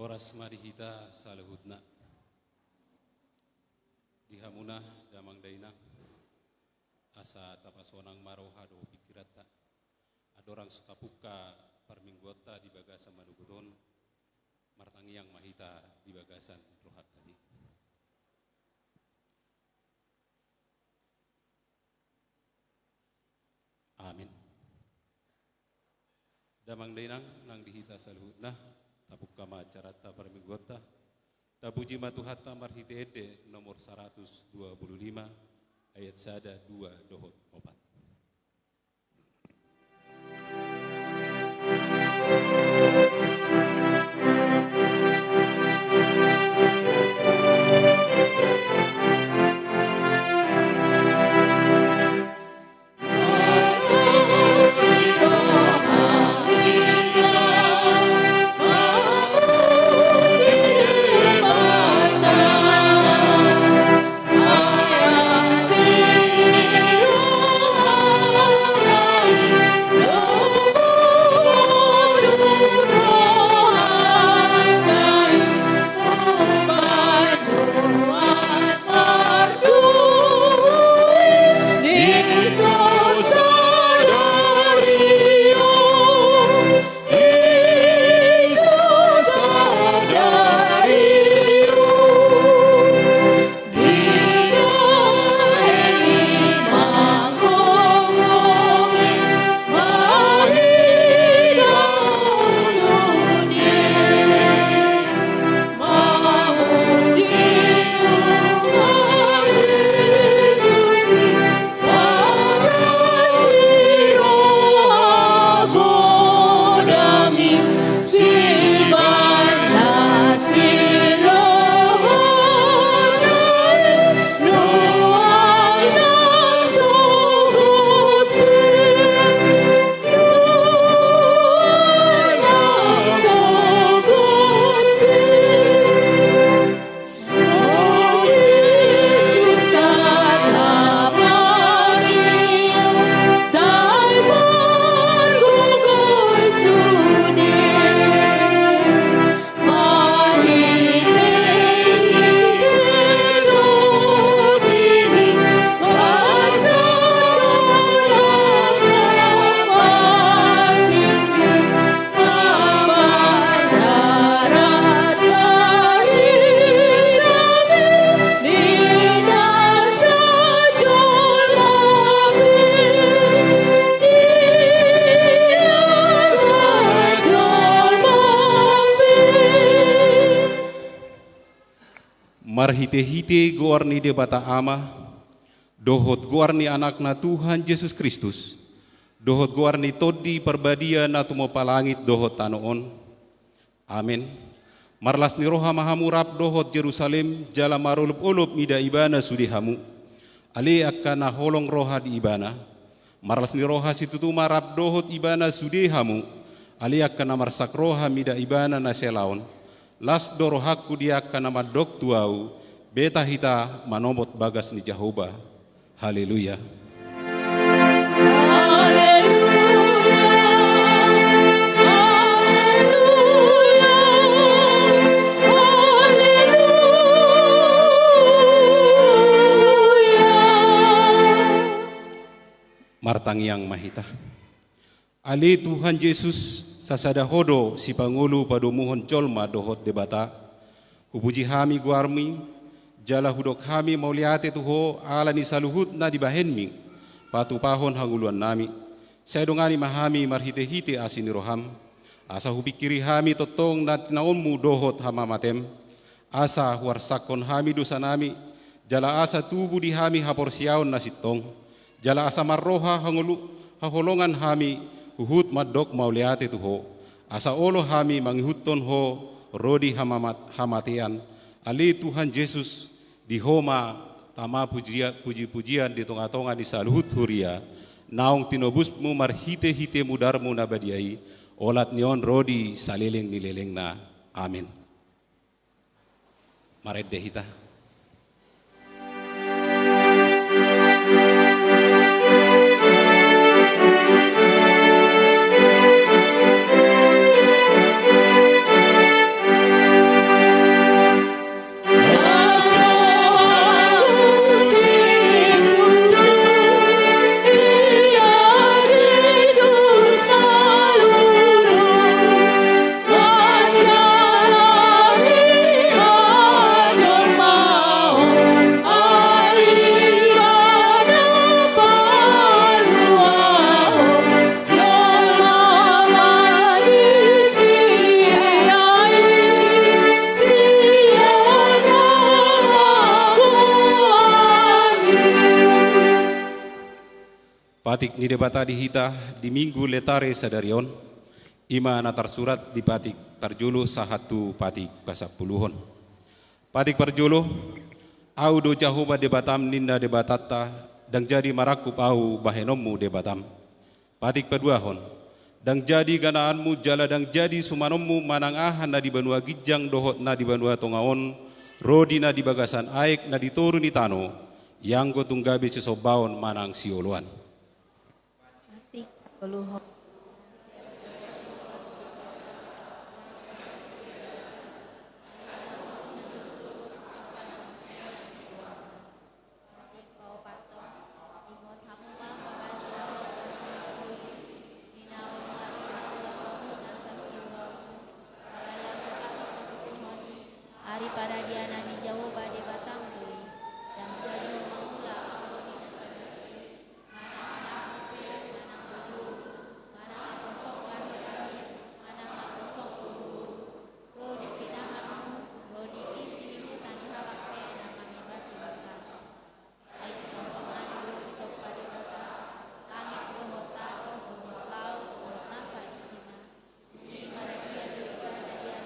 Horas marihita salahudna dihamuna damang daina asa tapasonang marohado pikirata adorang sutapuka parminggota di bagasan manuguron martangiang mahita di bagasan rohat tadi. Amin. Damang dainang nang dihita salahudna tapuk kama carata parminggota tabuji matuhata marhite ede nomor 125 ayat sada 2 dohot 4. Marhite-hite guarni de bata ama, dohot guarni anakna Tuhan Yesus Kristus, dohot guarni todi perbadia na tumopalangit dohot tanoon. Amin. Marlas ni roha mahamurap dohot Jerusalem jala marulup-ulup mida ibana sudihamu. Ali akkana holong roha di ibana. Marlas ni roha situtu marap dohot ibana sudihamu. aliak kana marsakroha mida ibana na selaon, las doro hakku diak kana madok tuau, beta hita manomot bagas ni Jehovah. Haleluya. Martang yang mahita. Ali Tuhan Yesus sasada hodo si Pangulu padomuhon colma dohot debata. Hupuji hami guarmi, jala hudok hami mauliate tuho ala ni saluhut na dibahenmi. Patu pahon hanguluan nami. Saya dongani mahami marhite-hite asini roham. Asa hubikiri hami totong na naonmu dohot hama matem. Asa huarsakon hami dosa nami. Jala asa tubuh di hami haporsiaon nasitong. Jala asa marroha haholongan hami uhut madok mauliate tuho. Asa olo hami manghuton ho rodi hamatian. Ali Tuhan Yesus di homa tama puji-pujian di tonga-tonga di saluhut huria. Naung tinobusmu marhite-hite mudarmu nabadiai. Olat nion rodi salileng nileleng na. Amin. Maret dehita. Patik ni debata dihita di minggu letare sadarion, ima natar surat di patik tarjulu sahatu patik pasapuluhon. Patik parjulu, au do Jehovah debatam ninda debatata, dang jadi marakup au bahenommu debatam. Patik paduahon, dang jadi ganaanmu jala dang jadi sumanommu manang ahan na di banua gijang dohot na di banua tongaon, rodi na di bagasan aek na di toru ni tano, yang go tunggabi sesobaon manang sioluan. Peluhon. Hari para diana ni Jehovah di batang lui dan jadi memangula aku di nasari mana ape mana boyu mana aku sok lagi mana aku sok guru ro di pinahanmu ro di isi tani halape nama ngibati baka ai pengani ro di tempat di baka langit ro hota ro laut ro nasa isina di mana dia lui pada dia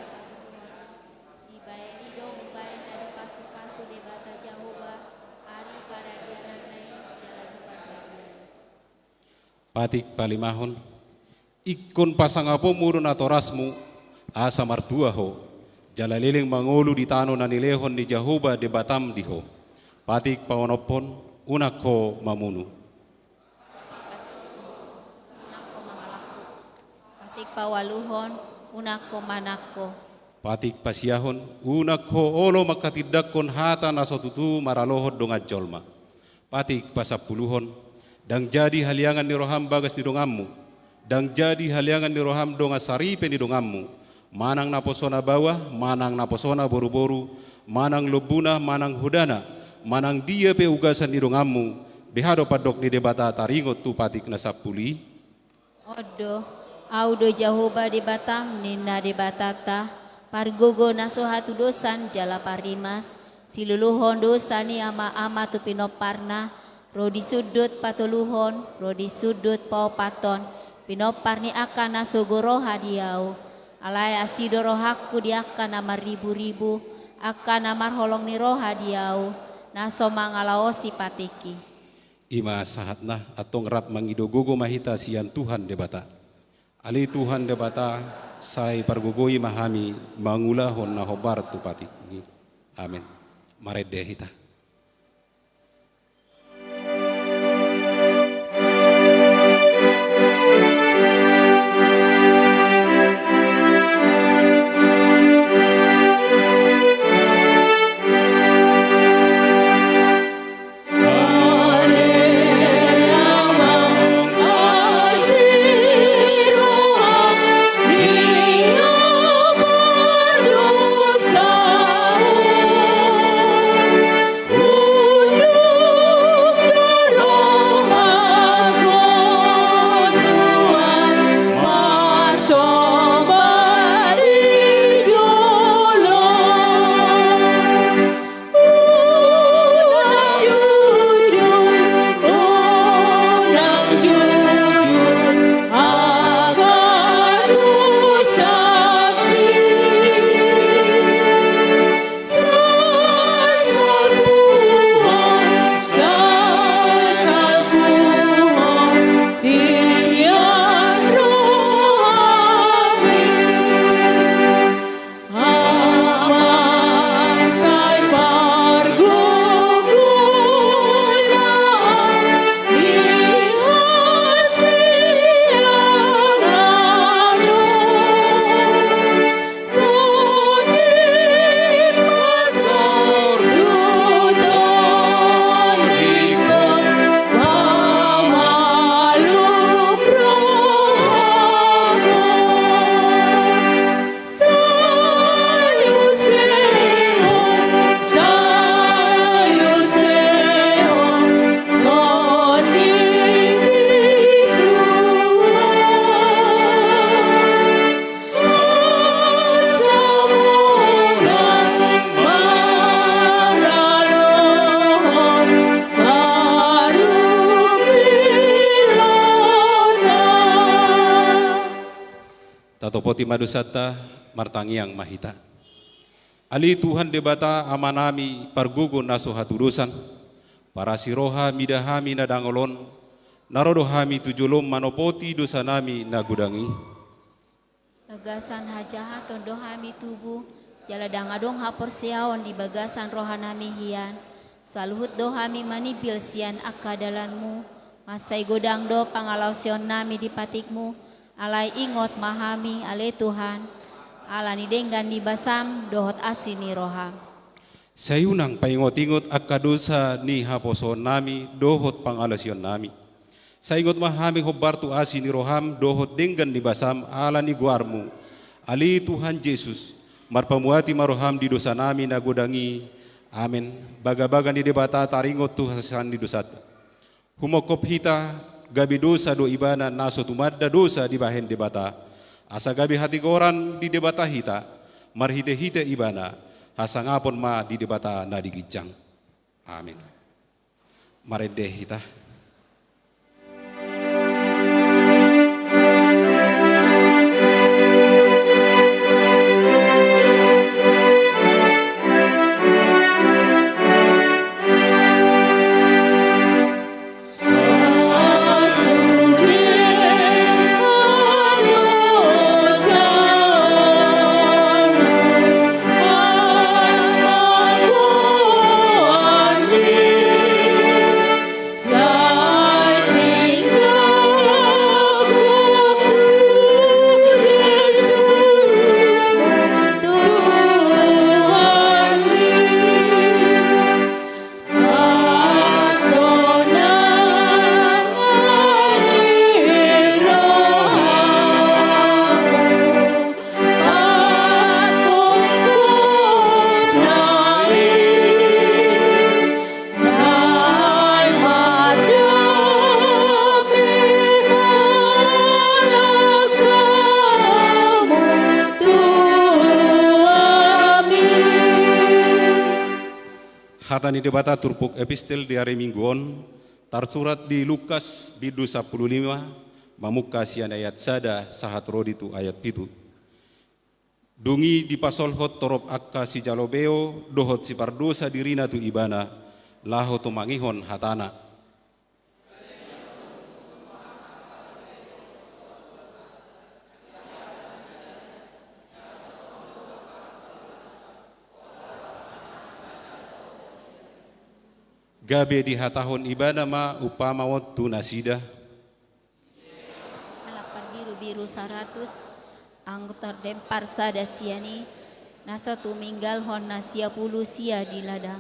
dibayar dong bayar dari pasu-pasu debata Jehovah hari para dianan lain jalan depan Patik palimahon, ikon pasang apo murun atorasmu asa martua ho, jalaliling mangolu di tano na nilehon ni Jehovah debatam diho. Patik paonopon unak ho mamunu. Patik pawaluhon unak ko manakko. Patik pasiahon, unak ho olo makatidakon hata nasotutu maralohot dongat jolma. Patik pasapuluhon, dang jadi haliangan ni roham bagas ni dongammu. Dang jadi haliangan ni roham donga saripe ni dongammu. Manang naposona bawah, manang naposona boru-boru, manang lubuna, manang hudana, manang dia pe ugasan ni dongammu. Behado padok ni debata taringot tu patik nasapuli. Odo, audo Jehovah di batam nina di batata. Pargogo nasohatu dosan jala parimas, siluluhon dosani ama-ama tu pinoparna, rodi sudut patuluhon, rodi sudut paopaton, pinoparni akan nasogoro hadiau, alai asido rohaku di akan namar ribu-ribu, akan namar holong ni roha diau, naso mangalaosi patiki. Ima sahatna atong rap mangido gogo mahita sian Tuhan debata. Ali Tuhan debata sai pargugoi mahami mangulahon na hobar tupati. Amin. Marede hita. Tatopoti madusata martangiang mahita. Ali Tuhan debata amanami pargugo naso hatudusan. Para siroha midahami nadangolon. Narodohami tujulom manopoti dosanami nagudangi. Bagasan hajaha tondohami tubuh. Jaladangadong haporsiaon di bagasan rohanami hian. Saluhut dohami manibil sian akadalanmu. Masai godang do pangalausion nami di patikmu. Alai ingot mahami ale Tuhan, alani denggan ni basam dohot asini roham. Sayunang paingot-ingot akadosa ni haposon nami dohot pangalasion nami. Saingot mahami hobartu asini roham dohot denggan ni basam alani guarmu. Ali Tuhan Yesus, marpamuati maroham di dosa nami nagodangi. Amin. Baga-baga ni debata taringot Tuhan di dosa. Humokop hita gabi dosa do ibana naso tumadda dosa di bahen debata. Asa gabi hati goran di debata hita, marhite-hite ibana, hasangapon ma di debata na digijang. Amin. Marede hita. Hatani debata turpuk epistel di hari Mingguon, tersurat di Lukas bidu 15, mamuka sian ayat sada sahat roditu ayat pitu. Dungi di pasolhot torop akka si jalobeo, dohot si pardosa dirina tu ibana, laho tu mangihon hatana. gabe di hatahon ibana ma upamawot tunasida. Halapan biru-biru 100 anggota dempar sada siani nasa tuminggal hon nasia pulu sia di ladang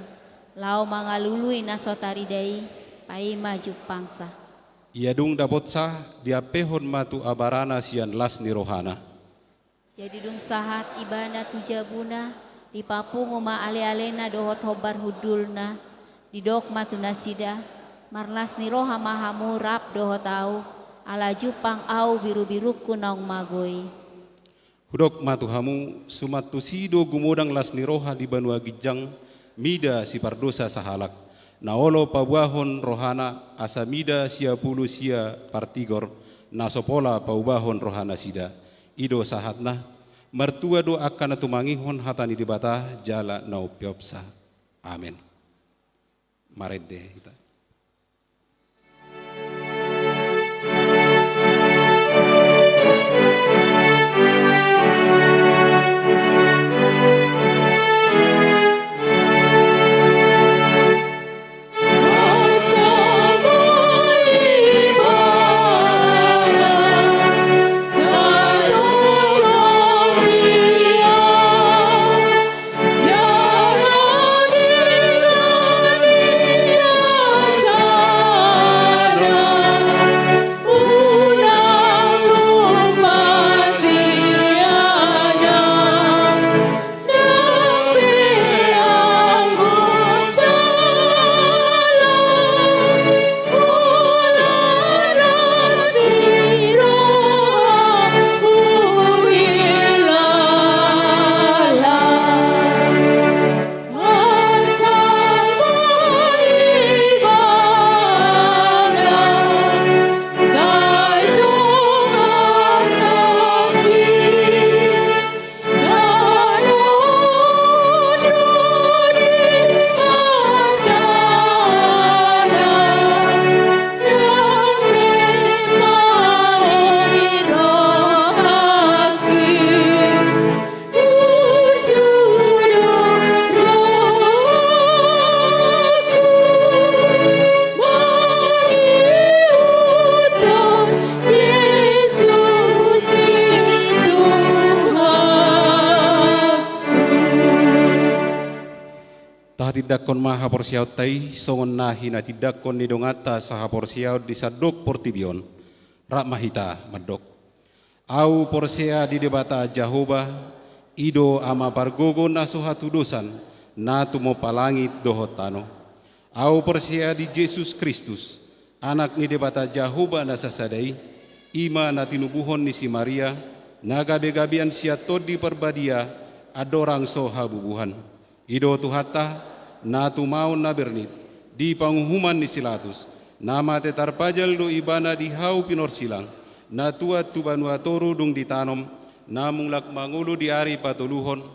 lau mangalului naso taridai pai maju pangsa. Ia dung dapot sah dia pehon matu abarana sian las ni rohana. Jadi dung sahat ibana tujabuna di papung uma ale-alena dohot hobar hudulna di dok matu nasida marlas ni roha mahamu rap dohot au ala jupang au biru-biruku naung magoi. Hudok matu hamu sumatu sido gumodang las ni roha di banua gijang mida si pardosa sahalak. Naolo pabuahon rohana asa mida sia pulu sia partigor nasopola paubahon rohana sida. Ido sahatna mertua do akan tumangihon hatani di bata jala nau piopsa. Amin. Marede kita. Tidakon maha porsiaw tay songon nahi na tidakon ni dongata saha porsiaw di sadok portibion rak mahita madok au porsia di debata Jahoba ido ama pargogo na suhatu dosan na tumo palangit dohotano au porsia di Yesus Kristus anak ni debata Jahoba na sasadai ima na tinubuhon ni si Maria na gabe-gabian sia todi perbadia adorang soha bubuhan ido tuhata na tumaon na bernit di panghuman ni Silatus nama te tarpajal do ibana di hau pinor silang na tuat tu banua toru dung ditanom na munglak mangulu di ari patuluhon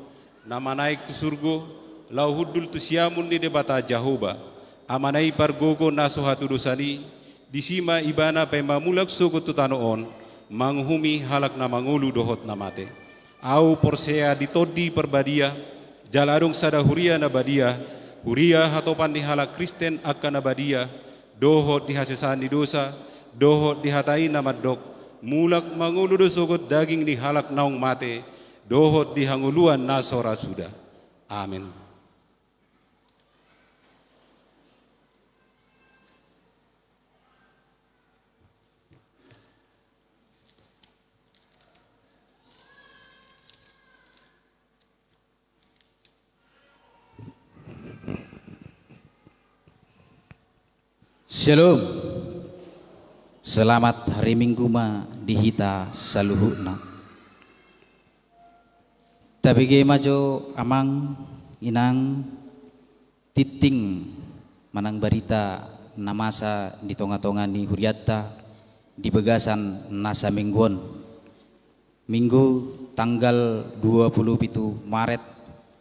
na manaik tu surgo lau hudul tu siamun di debata Jahoba amanai pargogo na sohatu dosani disima ibana pe mamulak sugo tu tanoon manghumi halak na mangulu dohot namate au porsea ditodi perbadia jalarung sada huria na badia huria hatopan di halak Kristen akan abadia dohot di hasesan di dosa dohot di hatai namadok mulak mangulu dosogot daging di halak naung mate dohot di hanguluan nasora sudah. Amin. Shalom. Selamat hari Minggu ma dihita saluhuna. Tabige majo amang inang titing manang barita namasa di tonga-tonga ni huriatta di begasan nasa mingguan. Minggu tanggal 27 Maret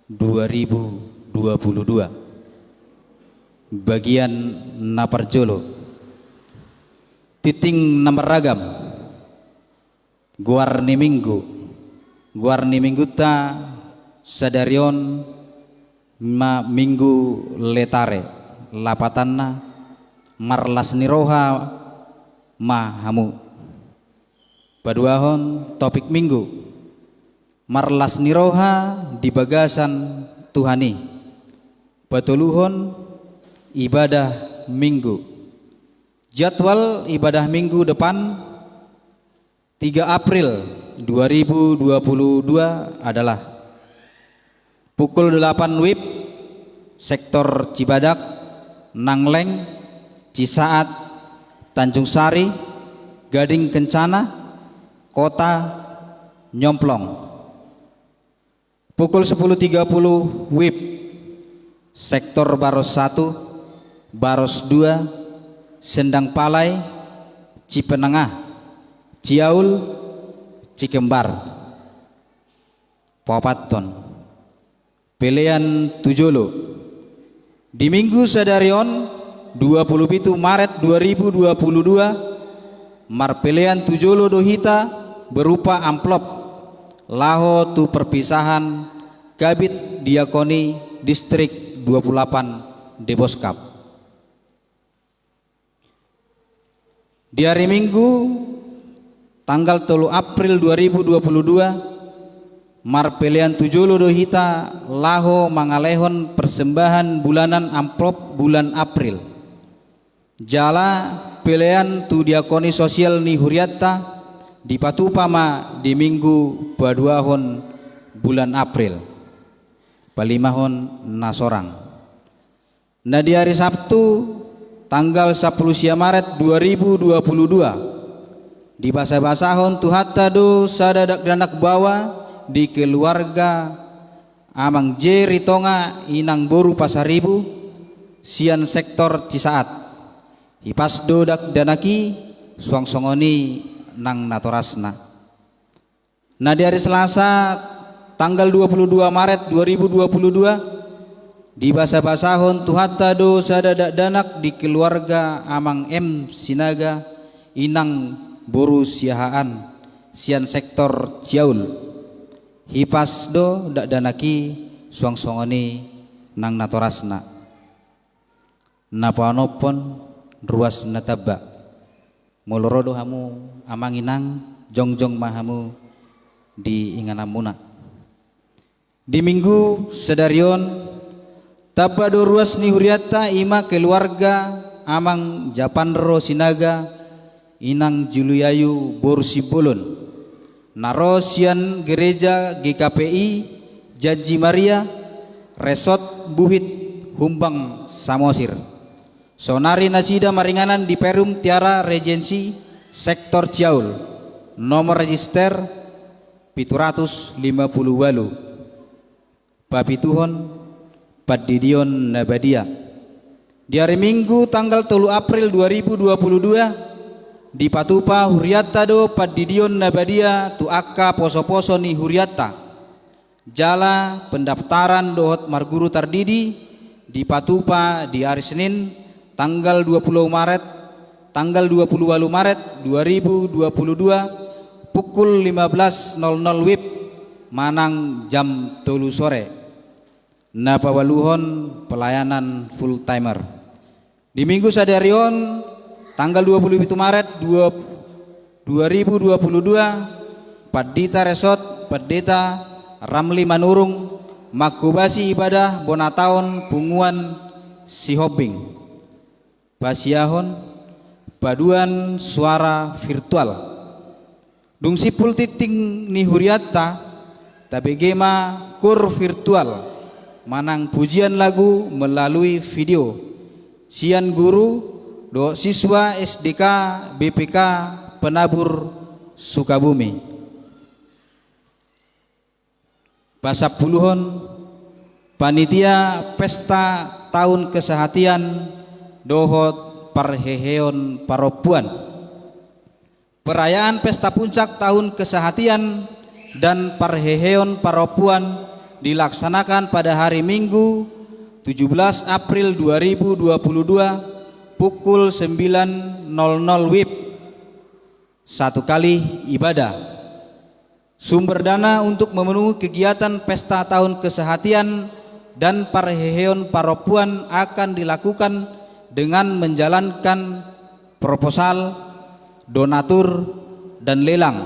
2022. Bagian Naparjolo titing nomor ragam guarni minggu ta sadarion ma minggu letare lapatanna marlas niroha mahamu. Paduahon topik minggu marlas niroha di bagasan Tuhani. Patuluhon ibadah minggu. Jadwal ibadah minggu depan 3 April 2022 adalah pukul 8 WIB sektor Cibadak, Nangleng, Cisaat, Tanjung Sari, Gading Kencana, Kota Nyomplong. Pukul 10.30 WIB sektor Baros 1, Baros 2, Sendang Palai, Cipenengah, Ciaul, Cikembar. Papaton pilihan Tujolo di Minggu Sadarion 27 Maret 2022 marpelian Tujolo dohita berupa amplop laho tu perpisahan Kabit Diakoni Distrik 28 Deboskap. Di hari Minggu tanggal 3 April 2022 marpelian Tujolo dohita laho mangalehon persembahan bulanan amplop bulan April. Jala pilihan tu diakoni sosial ni huriatta di patupama di minggu paduahon bulan April palimahon nasorang. Nah di hari Sabtu tanggal 10 Maret 2022 di basa-basahon tu hatta do sadadak danak bawa di keluarga Amang J Ritonga Inang Boru Pasaribu sian sektor Cisaat hipas do dak danaki suang songoni nang natorasna. Nah di hari Selasa tanggal 22 Maret 2022 di basa-basahon tuhatta do sadadak danak di keluarga Amang M Sinaga Inang Boru Siahaan sian sektor Ciaul hipas do dak danaki suang songoni nang natorasna. Napanopon ruas nataba molorodo hamu amang inang jongjong mahamu di inganamuna. Di Minggu Sedarion tabado ruas ni huriata ima keluarga Amang Japandro Sinaga Inang Juluyayu Borsibolon narosian gereja GKPI Janji Maria Resort Buhit Humbang Samosir sonari nasida maringanan di Perum Tiara Regensi sektor Ciaul nomor register 758 Papituhon Padidion Nabadia. Di hari Minggu tanggal 3 April 2022 di Patupa Huriata do Padidion Nabadia tu akka poso-poso ni Huriata jala pendaftaran dohot marguru tardidi di Patupa di hari Senin tanggal 20 Maret 2022 pukul 15.00 WIB manang jam 3 sore. Napawaluhon pelayanan full timer. Di Minggu Sadarion tanggal 27 Maret 2022 Padita Resort Padeta Ramli Manurung makubasi ibadah bonataon punguan Sihobing Basiahon paduan suara virtual dung sipul titing ni huriata tabegema kur virtual manang pujian lagu melalui video sian guru do siswa SDK BPK Penabur Sukabumi. Pasapuluhon panitia pesta tahun kesehatian dohot parheheon paropuan. Perayaan pesta puncak tahun kesehatian dan parheheon paropuan dilaksanakan pada hari Minggu 17 April 2022 pukul 9.00 WIB. Satu kali ibadah. Sumber dana untuk memenuhi kegiatan pesta tahun kesehatian dan parheheon paropuan akan dilakukan dengan menjalankan proposal, donatur, dan lelang.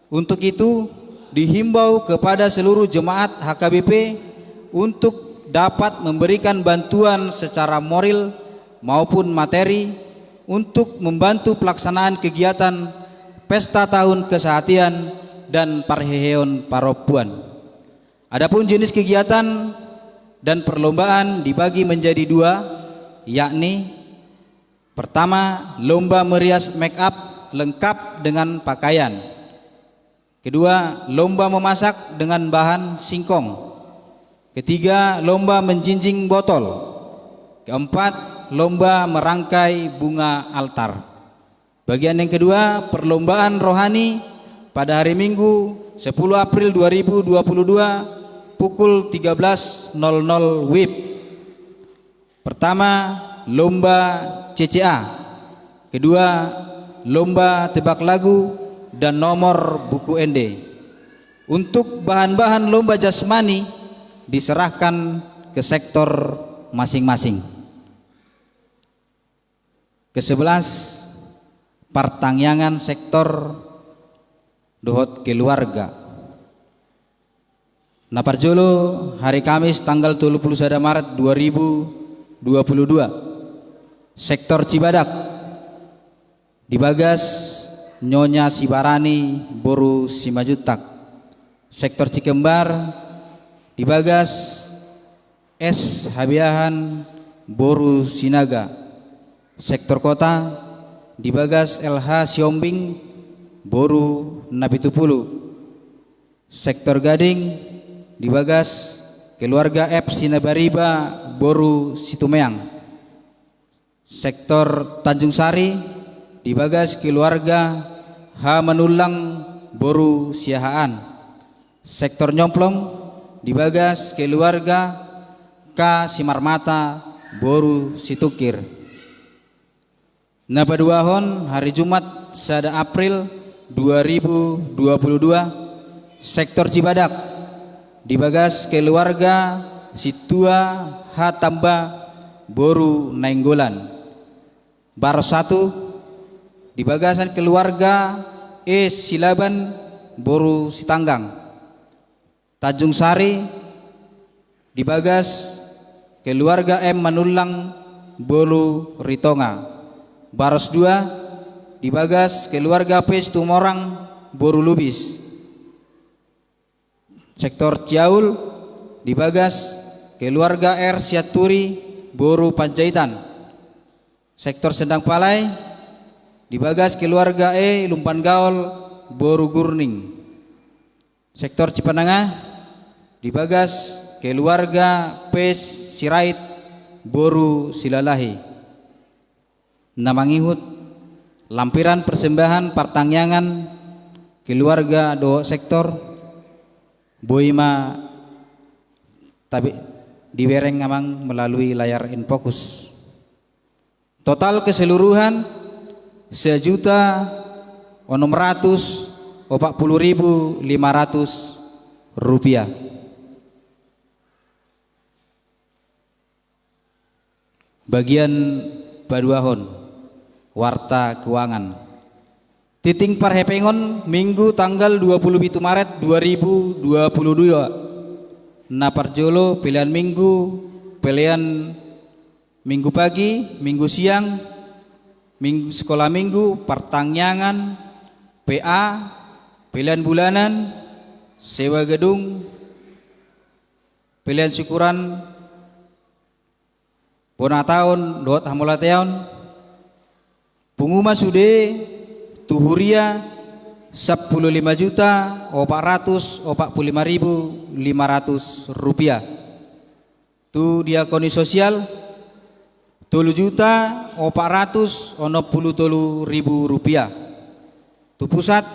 Untuk itu dihimbau kepada seluruh jemaat HKBP untuk dapat memberikan bantuan secara moral maupun materi untuk membantu pelaksanaan kegiatan Pesta Tahun Kesehatian dan Parheheon Paropuan. Adapun jenis kegiatan dan perlombaan dibagi menjadi dua, yakni pertama, lomba merias make up lengkap dengan pakaian. Kedua, lomba memasak dengan bahan singkong. Ketiga, lomba menjinjing botol. Keempat, lomba merangkai bunga altar. Bagian yang kedua, perlombaan rohani pada hari Minggu 10 April 2022 pukul 13.00 WIB. Pertama, lomba CCA. Kedua, lomba tebak lagu dan nomor buku ND. Untuk bahan-bahan lomba jasmani diserahkan ke sektor masing-masing. Ke-11, pertangyangan sektor dohot keluarga. Naparjolo hari Kamis tanggal 31 Maret 2022. Sektor Cibadak dibagas Nyonya Sibarani Boru Simajutak. Sektor Cikembar dibagas S Habiahan Boru Sinaga. Sektor Kota dibagas LH Siombing Boru Napitupulu. Sektor Gading dibagas keluarga F Sinabariba Boru Situmeang. Sektor Tanjung Sari dibagas keluarga H Manulang Boru Siahaan. Sektor Nyomplong dibagas keluarga K Simarmata Boru Situkir. Napaduahon hari Jumat 1 April 2022 sektor Cibadak dibagas keluarga Situa H Tamba Boru Nainggolan. Bar 1 dibagasan keluarga E Silaban Boru Sitanggang. Tanjung Sari dibagas keluarga M Manulang Boru Ritonga. Baros 2 dibagas keluarga P Tumorang Boru Lubis. Sektor Ciaul dibagas keluarga R Siaturi Boru Panjaitan. Sektor Sendang Palai dibagas keluarga E Lumpan Gaul Boru Gurning. Sektor Cipanengah dibagas keluarga P Sirait Boru Silalahi. Namangihut lampiran persembahan pertangyangan keluarga do sektor Boima tapi diwereng ngamang melalui layar infocus. Total keseluruhan 1.640.500 rupiah. Bagian Baduahon Warta Keuangan Titing Parhepengon Minggu tanggal 27 Maret 2022. Naparjolo pilihan minggu, pilihan minggu pagi, minggu siang, minggu sekolah minggu, pertangyangan, PA, pilihan bulanan, sewa gedung, pilihan syukuran, bona tahun, dot hamulateon, pengumuman sude tuhuria 15.445.500 rupiah. Tu diakoni sosial 3.463.000 rupiah. Tu pusat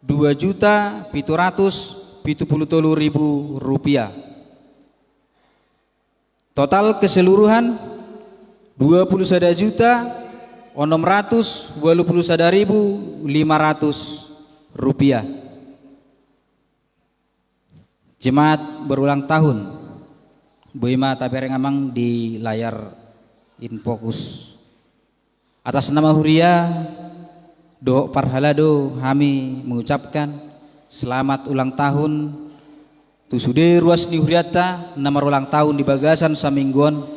2.773.000 rupiah. Total keseluruhan 21.681.500 rupiah. Jemaat berulang tahun Boima tabereng amang di layar in fokus. Atas nama Huria do Parhalado kami mengucapkan selamat ulang tahun Tusude Ruas ni Huriata, nomor ulang tahun di Bagasan Saminggon,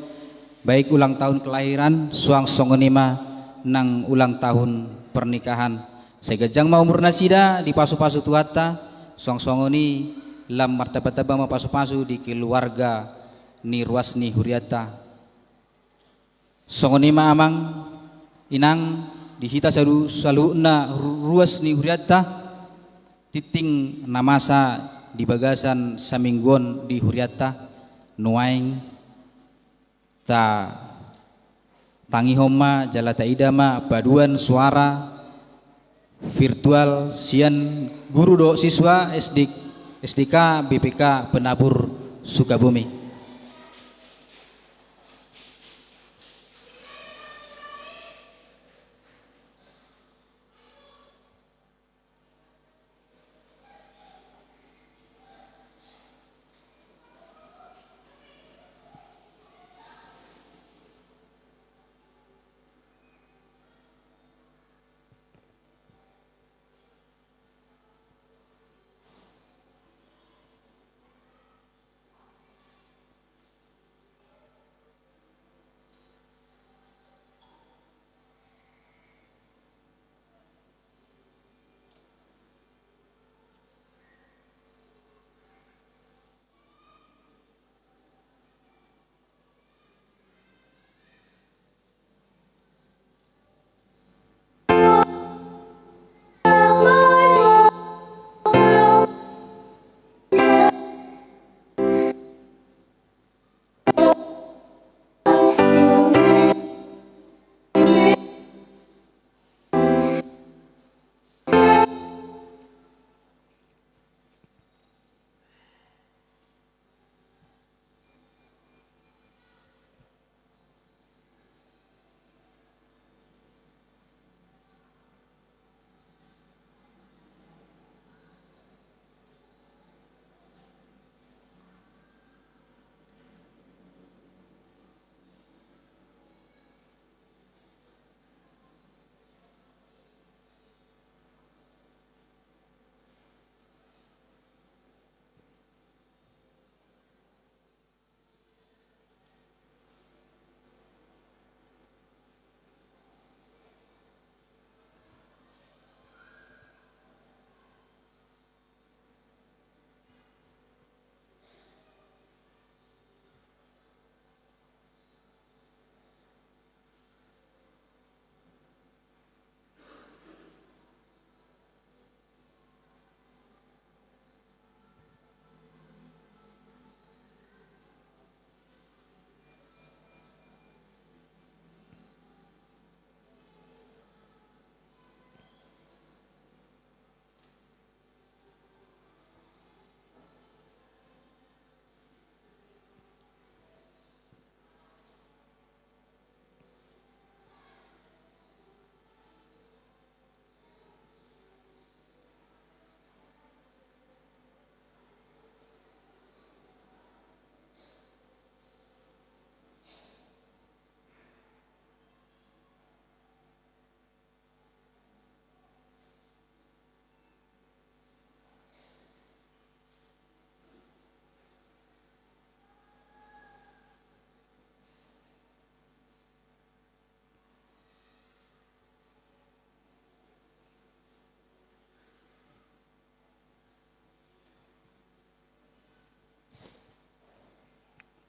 baik ulang tahun kelahiran suang songonima nang ulang tahun pernikahan. Segajang mau umur nasida di pasu-pasu tuata suang songoni lam martabat abang pasu-pasu di keluarga ni Ruas ni Huriata. Songonima amang inang dihita selalu na Ruas ni Huriata titing namasa di Bagasan Saminggon di Huriata nuaing ta tangi homa jalata idama paduan suara virtual sian guru do siswa SDK BPK Penabur Sukabumi.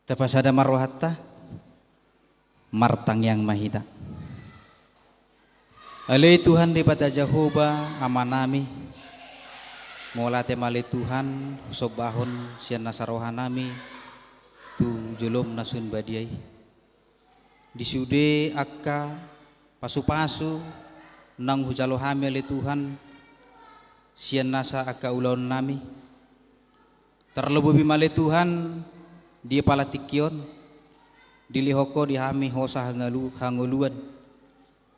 Tafasada marwahatta martang yang mahita. Alai Tuhan daripada Jehovah amanami molate male Tuhan sobahon sian nasarohanami tu julum nasun badiai disude akka pasu-pasu nang hujalo hamile Tuhan sian nasa akka ulaun nami terlebih male Tuhan dia palatikion dilihoko dihami hosa hanguluan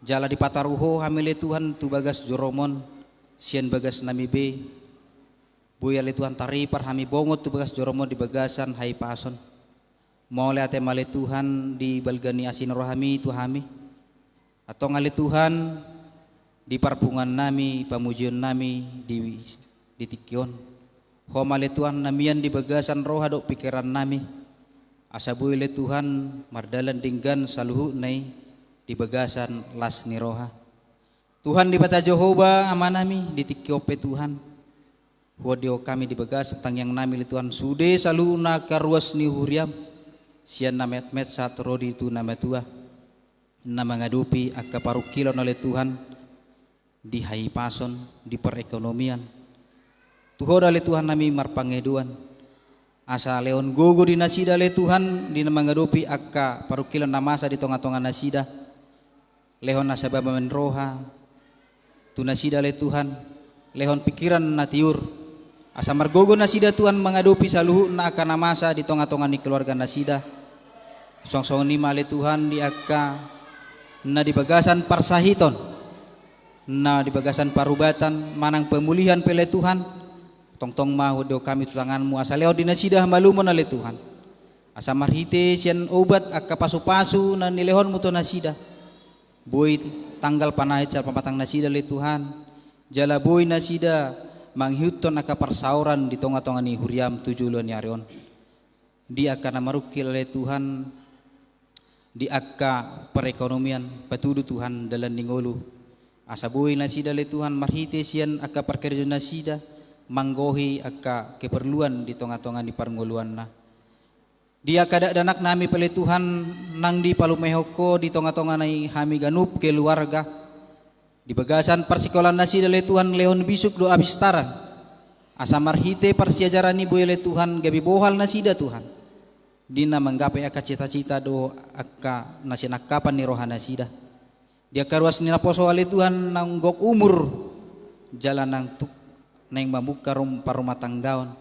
jala di pataruho hamile Tuhan tu bagas joromon sian bagas nami be boya le Tuhan taripar hami bongot tu bagas joromon di bagasan hai pason Mau ate male Tuhan di balgani asin rohami Tuhami atau ngale Tuhan di parpungan nami pamujian nami di tikion ho male Tuhan namian di bagasan roha dok pikiran nami asabuy le Tuhan mardalan dinggan saluhu nai di bagasan las ni roha Tuhan di bata Jehovah amanami di tikiope Tuhan huadio kami di bagasan tang yang nami le Tuhan sude salu na karuas ni huriam sian na met saat rodi tu nama tua na mengadupi akka parukilon oleh Tuhan di hai pason di perekonomian tuho dale Tuhan nami marpangeduan asa leon gogo di nasida le Tuhan di mengadupi akka parukilon na masa di tonga-tonga nasida lehon nasababa menroha tu nasida le Tuhan lehon pikiran na tiur asa margogo nasida Tuhan mengadupi saluhu na akka na masa di tonga-tonga ni keluarga nasida song-song ni male Tuhan di akka na di bagasan parsahiton na di bagasan parubatan manang pemulihan pele Tuhan tong-tong mahu do kami tulanganmu asa leo di nasidah malumon ale Tuhan asa marhite sian obat akka pasu-pasu na nilehon mu to nasida boy tanggal panahit sa pamatang nasida le Tuhan jala boy nasida manghiuton akka parsauran di tonga-tonga ni huriam tujulo ni arion di akka na marukil le Tuhan di akka perekonomian patudu Tuhan dalam ningolu asabuhi nasida le Tuhan marhite sian akka perkerja nasida manggohi akka keperluan di tonga-tonga di parngoluan na dia kada danak nami pele Tuhan nang di palumehoko di tonga-tonga nai hami ganup keluarga di bagasan persikolan nasida le Tuhan leon bisuk do abistaran asa marhite persiajaran ni boy le Tuhan gabi bohal nasida Tuhan dina menggapai akka cita-cita do akka nasinakapan ni rohana sida dia karuas nila poso ale Tuhan nanggok umur jalan nang tuk nang mamuka parumah tanggaon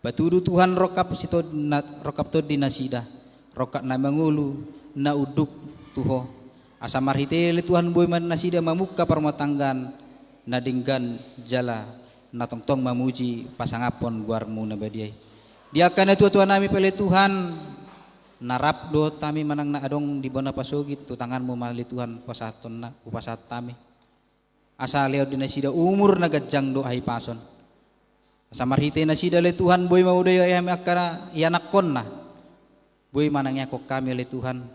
batudu Tuhan rokap to di nasida rokap na mangulu na uduk tuho asa marhite le Tuhan boy man nasida mamuka parumah tanggan na dinggan jala na tongtong mamuji pasangapon guarmu na badiay dia kana Tuhan nami pele Tuhan narap do tami manang na adong di bona pasugit tu tanganmu mali Tuhan pasaton na upasat tami asa leo di nasida umur nagajang do ay pason asa marhite nasida le Tuhan boy maudayo ay akara yanakon na boy manang yakok kami le Tuhan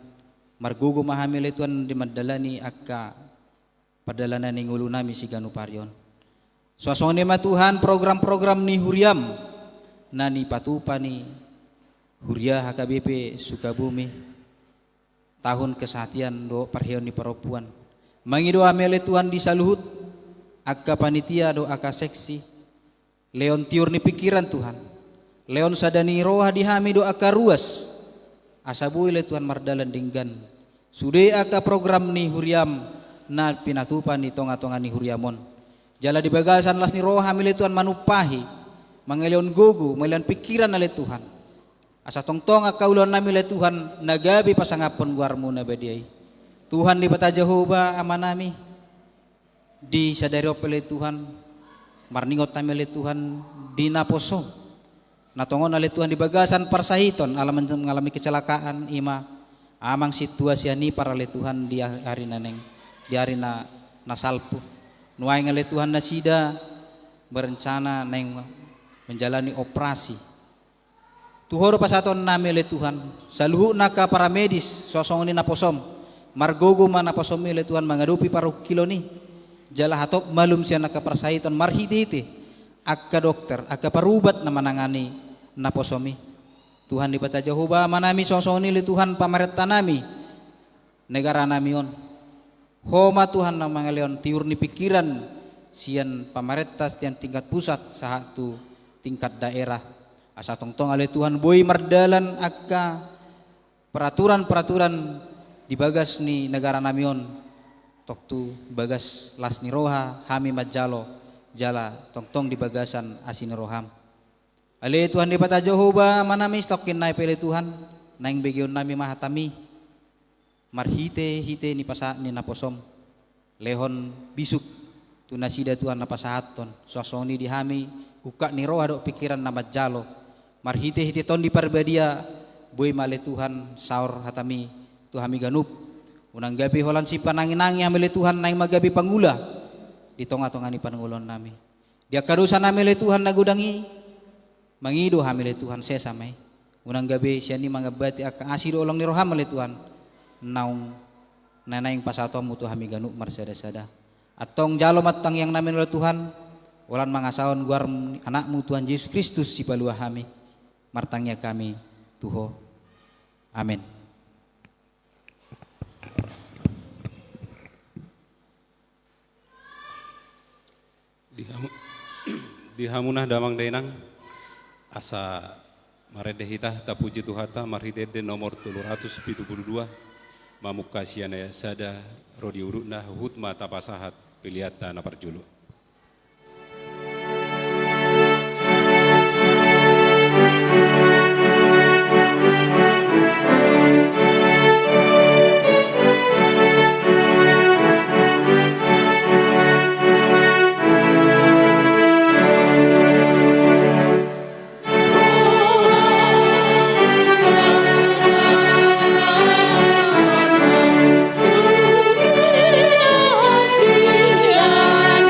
margugo mahami le Tuhan di madalani akka padalanan ning ulo nami si ganuparion suasone ma Tuhan program-program ni huriam nani patupa ni Huria HKBP Sukabumi tahun kesatian do parhion ni perempuan mangido amele Tuhan di saluhut akka panitia do akka seksi leon tiur ni pikiran Tuhan leon sadani roha di hami do akka ruas asabuy le Tuhan mardalan dinggan sude akka program ni huriam na pinatupan ni tonga-tonga ni huriamon jala di bagasan las ni roha mile Tuhan manupahi mangeleon gugu meleon pikiran ale Tuhan asa tongtong akaulon nami le Tuhan nagabi pasangapon guarmu na badiay Tuhan di bata Jehovah amanami di sadari opele Tuhan marningot nami le Tuhan di naposom natongon ale Tuhan di bagasan parsahiton alam mengalami kecelakaan ima amang situasi ani para le Tuhan di hari naneng di hari na nasalpu nuai ngale Tuhan nasida berencana neng menjalani operasi tuhoro pasaton nami le Tuhan saluhu naka para medis sosong ni naposom margogo man naposom le Tuhan mangadupi paru kilo ni jala hatop malum siya naka parsahiton marhiti-hiti akka dokter akka parubat na manangani naposomi Tuhan di bata Jehovah manami sosong ni le Tuhan pamareta nami negara nami on homa Tuhan na mga leon tiur ni pikiran sian pamareta sian tingkat pusat satu tingkat daerah asa tongtong ale Tuhan boy mardalan akka peraturan-peraturan di bagas ni negara namion toktu bagas las ni roha hami majalo jala tongtong di bagasan asin roham ale Tuhan di bata Jehovah manami stokin na pele Tuhan naing begyon nami mahatami marhite-hite ni pasa ni naposom lehon bisuk tunasida Tuhan napasahaton sosoni di hami uka ni roha do pikiran na majalo marhite-hite ton di parbadia boy male Tuhan saur hatami tuhami ganup unang gabi holan si pananginangi amile Tuhan naing magabi pangula di tonga-tongani panungulon nami dia kadusa nami le Tuhan nagudangi mangido hamile Tuhan sesamai unang gabi siani mangabati aka asido olong ni roham le Tuhan naung nanaing pasato mutu hami ganup marsada-sada atong jalo matang yang namin oleh Tuhan ulan mangasaon guar anakmu Tuhan Yesus Kristus si palua hami martangnya kami Tuho amin. Di hamunah damang dainang asa maredehita tapuji tuhata marhidede nomor 372 mamukasiana ya sada rodi urutna hutma tapasahat piliata na parjulu. Sudah siang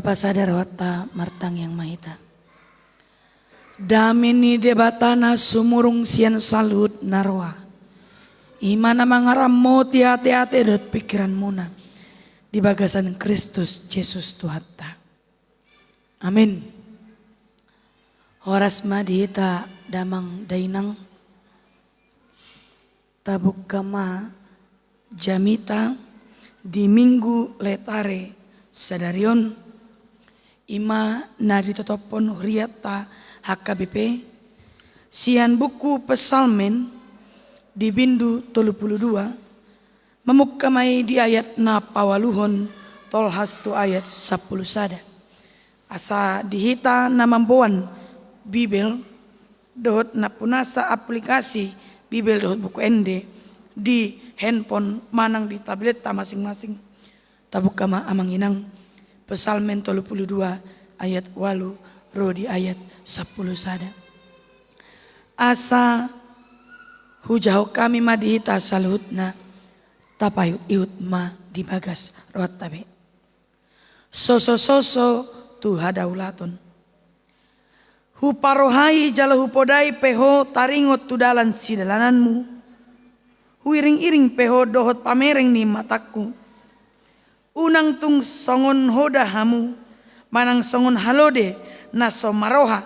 Bapa sadar wata martang yang mahita. Damini debatana sumurung sian salut narwa. Imana mangaram moti hati-hati dot pikiran muna. Di bagasan Kristus Yesus Tuhatta. Amin. Horas madita damang dainang. Tabuk kama jamita di minggu letare sadarion. Ima na ditotopon huriata HKBP. Sian buku pesalmen di bindu 32. Memukamai di ayat na pawaluhon tolhas tu ayat 10 sada. Asa dihita na mamboan Bibel dohot na punasa aplikasi Bibel dohot buku ende di handphone manang di tablet ta masing-masing. Tabuk kama amang inang pesalmen 32 ayat 8 ro di ayat 10 sada. Asa hujau kami madihita saluhutna tapayut iut ma di bagas roat tabe. Soso tu hadaulaton. Hu parohai jala hu podai peho taringot tu dalan sidalananmu. Hu iring-iring peho dohot pamereng ni mataku. Unang tung songon hoda hamu. Manang songon halode naso maroha.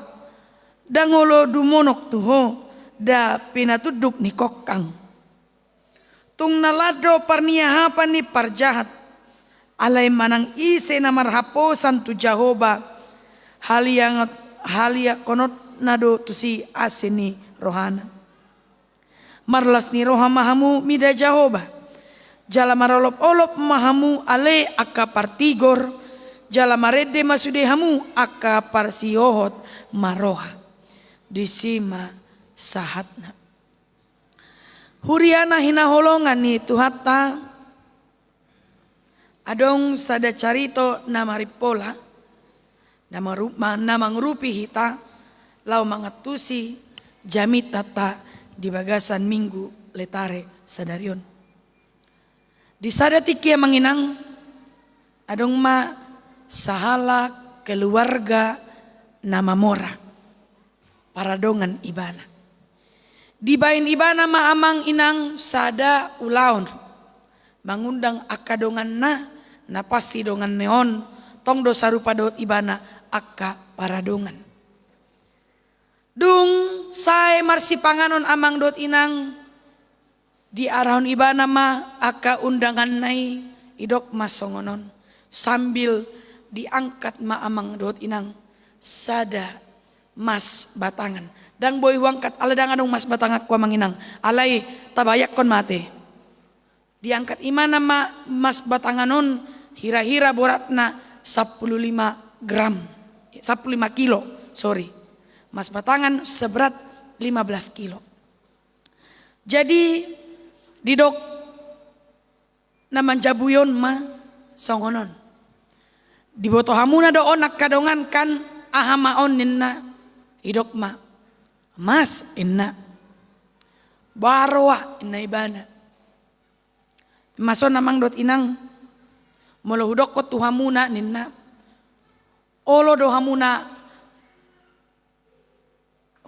Dangolo dumonok tuho da pinatuduk ni kokang. Tung nalado parniahapan ni parjahat. Alay manang ise na marhaposan tu Jahoba. Halia konot nado tu si aseni rohana. Marlas ni roha mahamu mida Jahoba. Jala marolop-olop mahamu ale aka partigor. Jala marede masudehamu aka parsiohot maroha. Disima sahatna. Huriana hinaholongan ni Tuhatta. Adong sada carito na maripola. Namang rupi hita. Lau mangatusi jamit tata di bagasan minggu letare sadarion. Di sada tiki manginang. Adong ma sahala keluarga nama mora. Paradongan ibana. Di bain ibana maamang inang sada ulaon. Mangundang akadongan na pasti dongan neon. Tong do sarupa dot ibana akka paradongan. Dung say marsipanganon amang dot inang. Di arahon ibana ma akka undangan nai idok masongonon. Sambil diangkat ma amang dot inang sada mas batangan. Dang boy wangkat aladang adong mas batangak kwa manginang. Alay tabayak kon mate. Diangkat imana mas batanganon hira-hira boratna 15 gram. 15 kilo. Sorry. Mas batangan seberat 15 kilo. Jadi didok naman jabuyon ma songonon. Diboto hamuna do onak kadongan kan ahamaon ninna idok ma. Mas inna barwa inna ibana. Mason namang dot inang molo hudok ko tuhamuna ninna. Olo do hamuna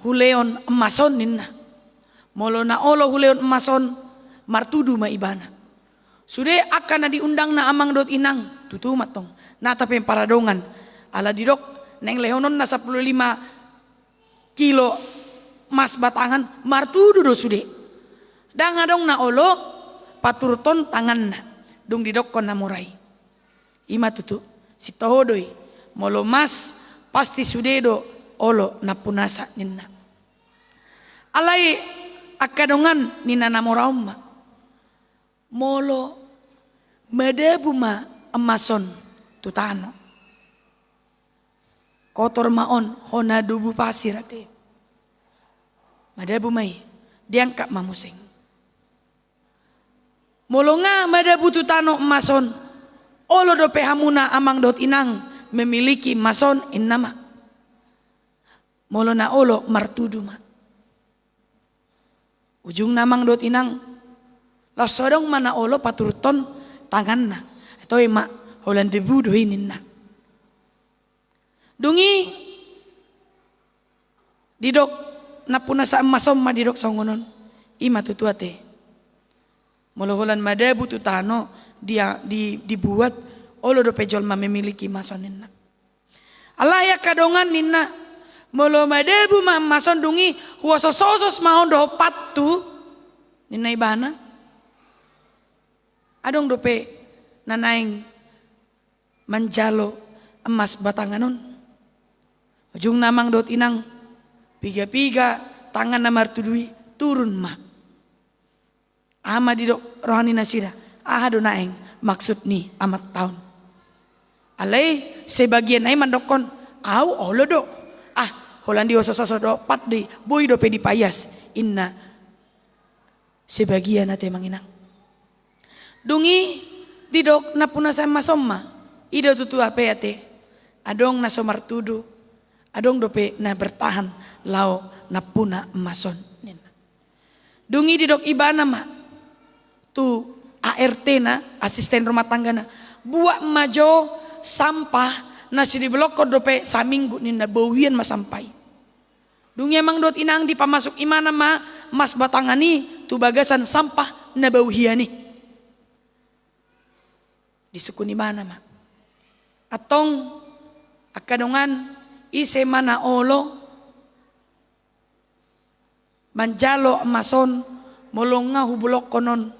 huleon emason ninna. Molo na olo huleon emason martudu ma ibana. Sude akan na diundang na amang dot inang tutu matong. Na tapi paradongan ala didok neng lehonon na 15 kilo mas batangan martudu do sude. Dangadong na olo paturton tangan na. Dung didokon na murai. Ima tutu si tohodoi molo mas pasti sude do olo na punasa ninna. Alai akadongan nina namorauma. Molo medebu ma emason tutano. Kotor maon hona dubu pasir ate. Madabu mai diangkat mamusing. Molonga madabu tutano mason. Olo do pehamuna amang dot inang memiliki mason innama. Molona olo martudu ma. Ujung namang dot inang. Lasodong mana olo paturton tangan na. Ito ma holan debu do hininna. Dungi didok napuna sa masom madidok songonon ima tutuate. Moloholan madabu tutano dia dibuat olo do pejol memiliki masonin. Allah ya kadongan ninna molo madabu mason dungi huoso sosos mahon do patu ninna ibana. Adong dope nanaing manjalo emas batanganon. Ujung namang dot inang piga-piga tangan namar tudui turun ma. Ama didok rohani nasida. Do naeng maksud ni amat tahun. Alay sebagian ay mandokon au olo do. Holandi oso-oso do pat di boy do pedi payas inna sebagian ate manginang. Dungi didok napuna sama somma ido tutu ape ate adong na somar tudu adong dope na bertahan lao napuna mason. Dungi didok ibana ma tu ART na asisten rumah tangga na buat majo sampah nasi di blok dope saminggu nina bawian ma sampai. Dungi emang dot inang di pamasuk imana ma mas batangani tu bagasan sampah na bauhiani. Di sukuni mana ma atong akadongan ise mana olo manjalo mason molonga hubulok konon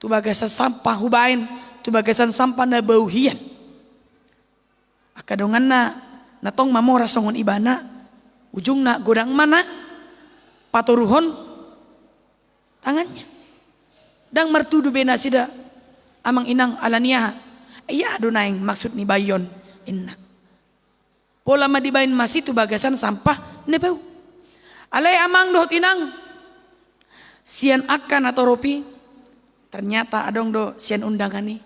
tu bagasan sampah hubain tu bagasan sampah na bauhian akadongan na natong mamora songon ibana ujung na godang mana paturuhon tangannya dang martudu benasida amang inang alaniah iya adunaing maksud ni bayon inna pola madibain masih tu bagasan sampah nebau alay amang doh tinang sian akan atau ropi ternyata adong do sian undangan ni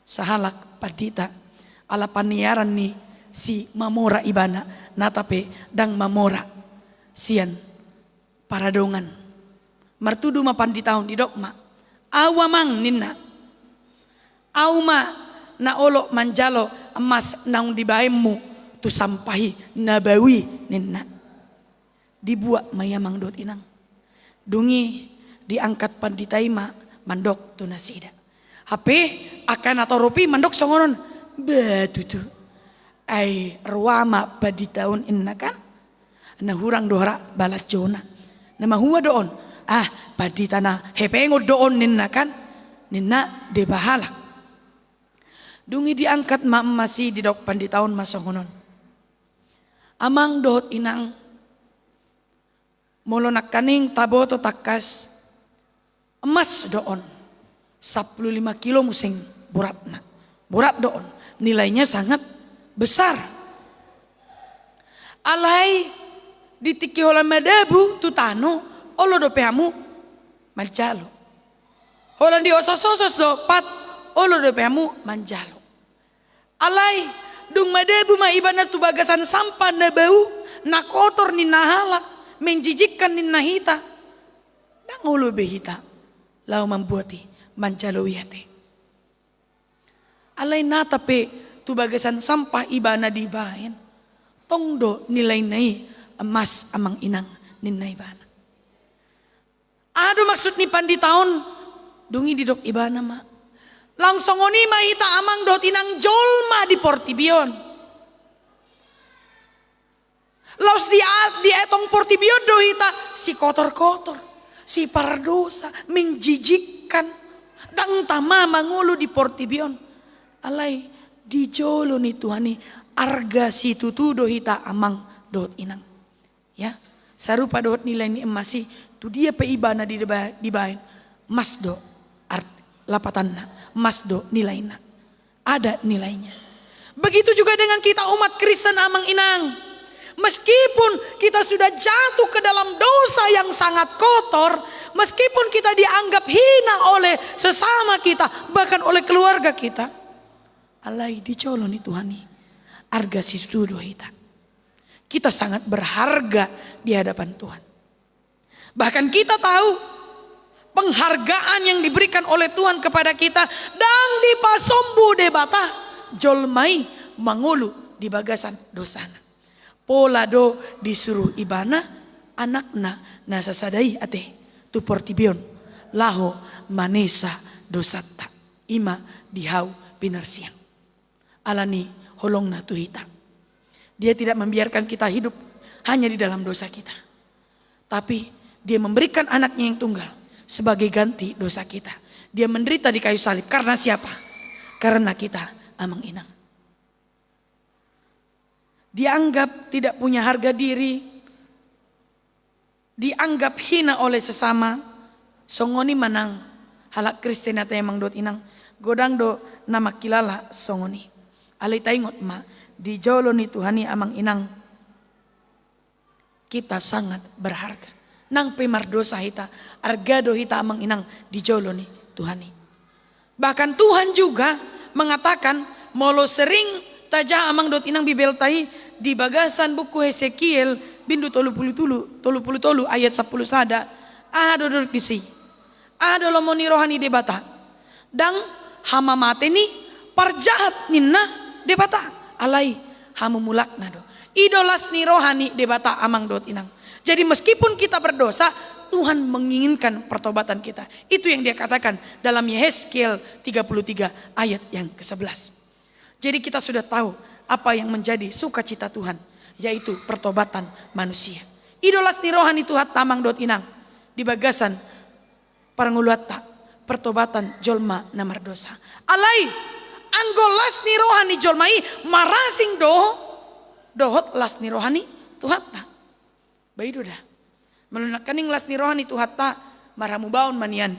sahalak padita ala paniaran ni si mamora ibana natape dang mamora sian paradongan martudu mapan di tahun di dokma awamang ninna auma na olo manjalo emas naung dibaemu tu sampahi nabawi ninna dibuat mayamang dot inang dungi diangkat panditaima mandok tu nasida HP akan atau ropi mandok songonon batu tu ai ruama padi tahun inna kan na hurang dohra balat jona nama huwa doon padi tanah hepengo doon ninna kan ninna de bahalak dungi diangkat ma masih di dok pandi tahun masongonon amang dot inang molonak kaning taboto takas emas doon 15 kilo musing burat doon nilainya sangat besar alai ditiki hola madabu tutano olo do pehamu manjalo holan di osos-osos do pat olo do pehamu manjalo alai dung madabu ma ibana tu bagasan sampah na bau na kotor ni nahalak menjijikkan ni nahita dang ulu behita lau membuati manjalo wiyate alai natape tu bagasan sampah ibana dibain tongdo nilai nai emas amang inang ninna ibana adu maksud ni pandi tahun dungi didok ibana ma langsung oni mahita amang dot inang jolma di Portibion. Laus di etong Portibion do hita si kotor-kotor, si paradosa, menjijikkan, dang tama mangulu di Portibion. Alai di jolo ni Tuhani arga si tutu do hita amang dot inang. Ya, sarupa dot nilai ni emasi tu dia pe ibana dibain mas do lapatanna. Mas do nilainya ada nilainya. Begitu juga dengan kita umat Kristen amang inang. Meskipun kita sudah jatuh ke dalam dosa yang sangat kotor, meskipun kita dianggap hina oleh sesama kita, bahkan oleh keluarga kita, alai dicoloni Tuhani arga situdo hita. Kita sangat berharga di hadapan Tuhan. Bahkan kita tahu penghargaan yang diberikan oleh Tuhan kepada kita dang di pasombu debata jolmai mangulu di bagasan dosana. Pola do disuruh ibana anakna nasasadai ate tu portibion laho manesa dosata ima dihau pinarsiang. Alani holongna tuhita. Dia tidak membiarkan kita hidup hanya di dalam dosa kita. Tapi dia memberikan anaknya yang tunggal sebagai ganti dosa kita. Dia menderita di kayu salib karena siapa? Karena kita amang inang. Dianggap tidak punya harga diri. Dianggap hina oleh sesama. Songoni manang halak Kristen atau emang dot inang. Godang do nama kilala songoni. Alai taingot ma di joloni Tuhani amang inang. Kita sangat berharga. Nang pemar dosa hita, argado hita amang inang di joloni Tuhani. Bahkan Tuhan juga mengatakan molo sering taja amang dot inang bibel tai di bagasan buku Hesekiel bindu tolu tolu ayat 10 sada ada dodol pisi ada lomoni rohani debata dang hama mate ni parjahat ninna debata alai hamu mulak nado idolas ni rohani debata amang dot inang. Jadi meskipun kita berdosa, Tuhan menginginkan pertobatan kita. Itu yang dia katakan dalam Yehezkiel 33 ayat yang ke-11. Jadi kita sudah tahu apa yang menjadi sukacita Tuhan, yaitu pertobatan manusia. Idolas ni rohani Tuhan tamang dot inang di bagasan paranguluatta pertobatan jolma namar dosa. Alai anggolas ni rohani jolmai marasing dohot las ni rohani Tuhan ta. Baidu dah. Melunakaning las ni rohani tu hatta maramu baun manian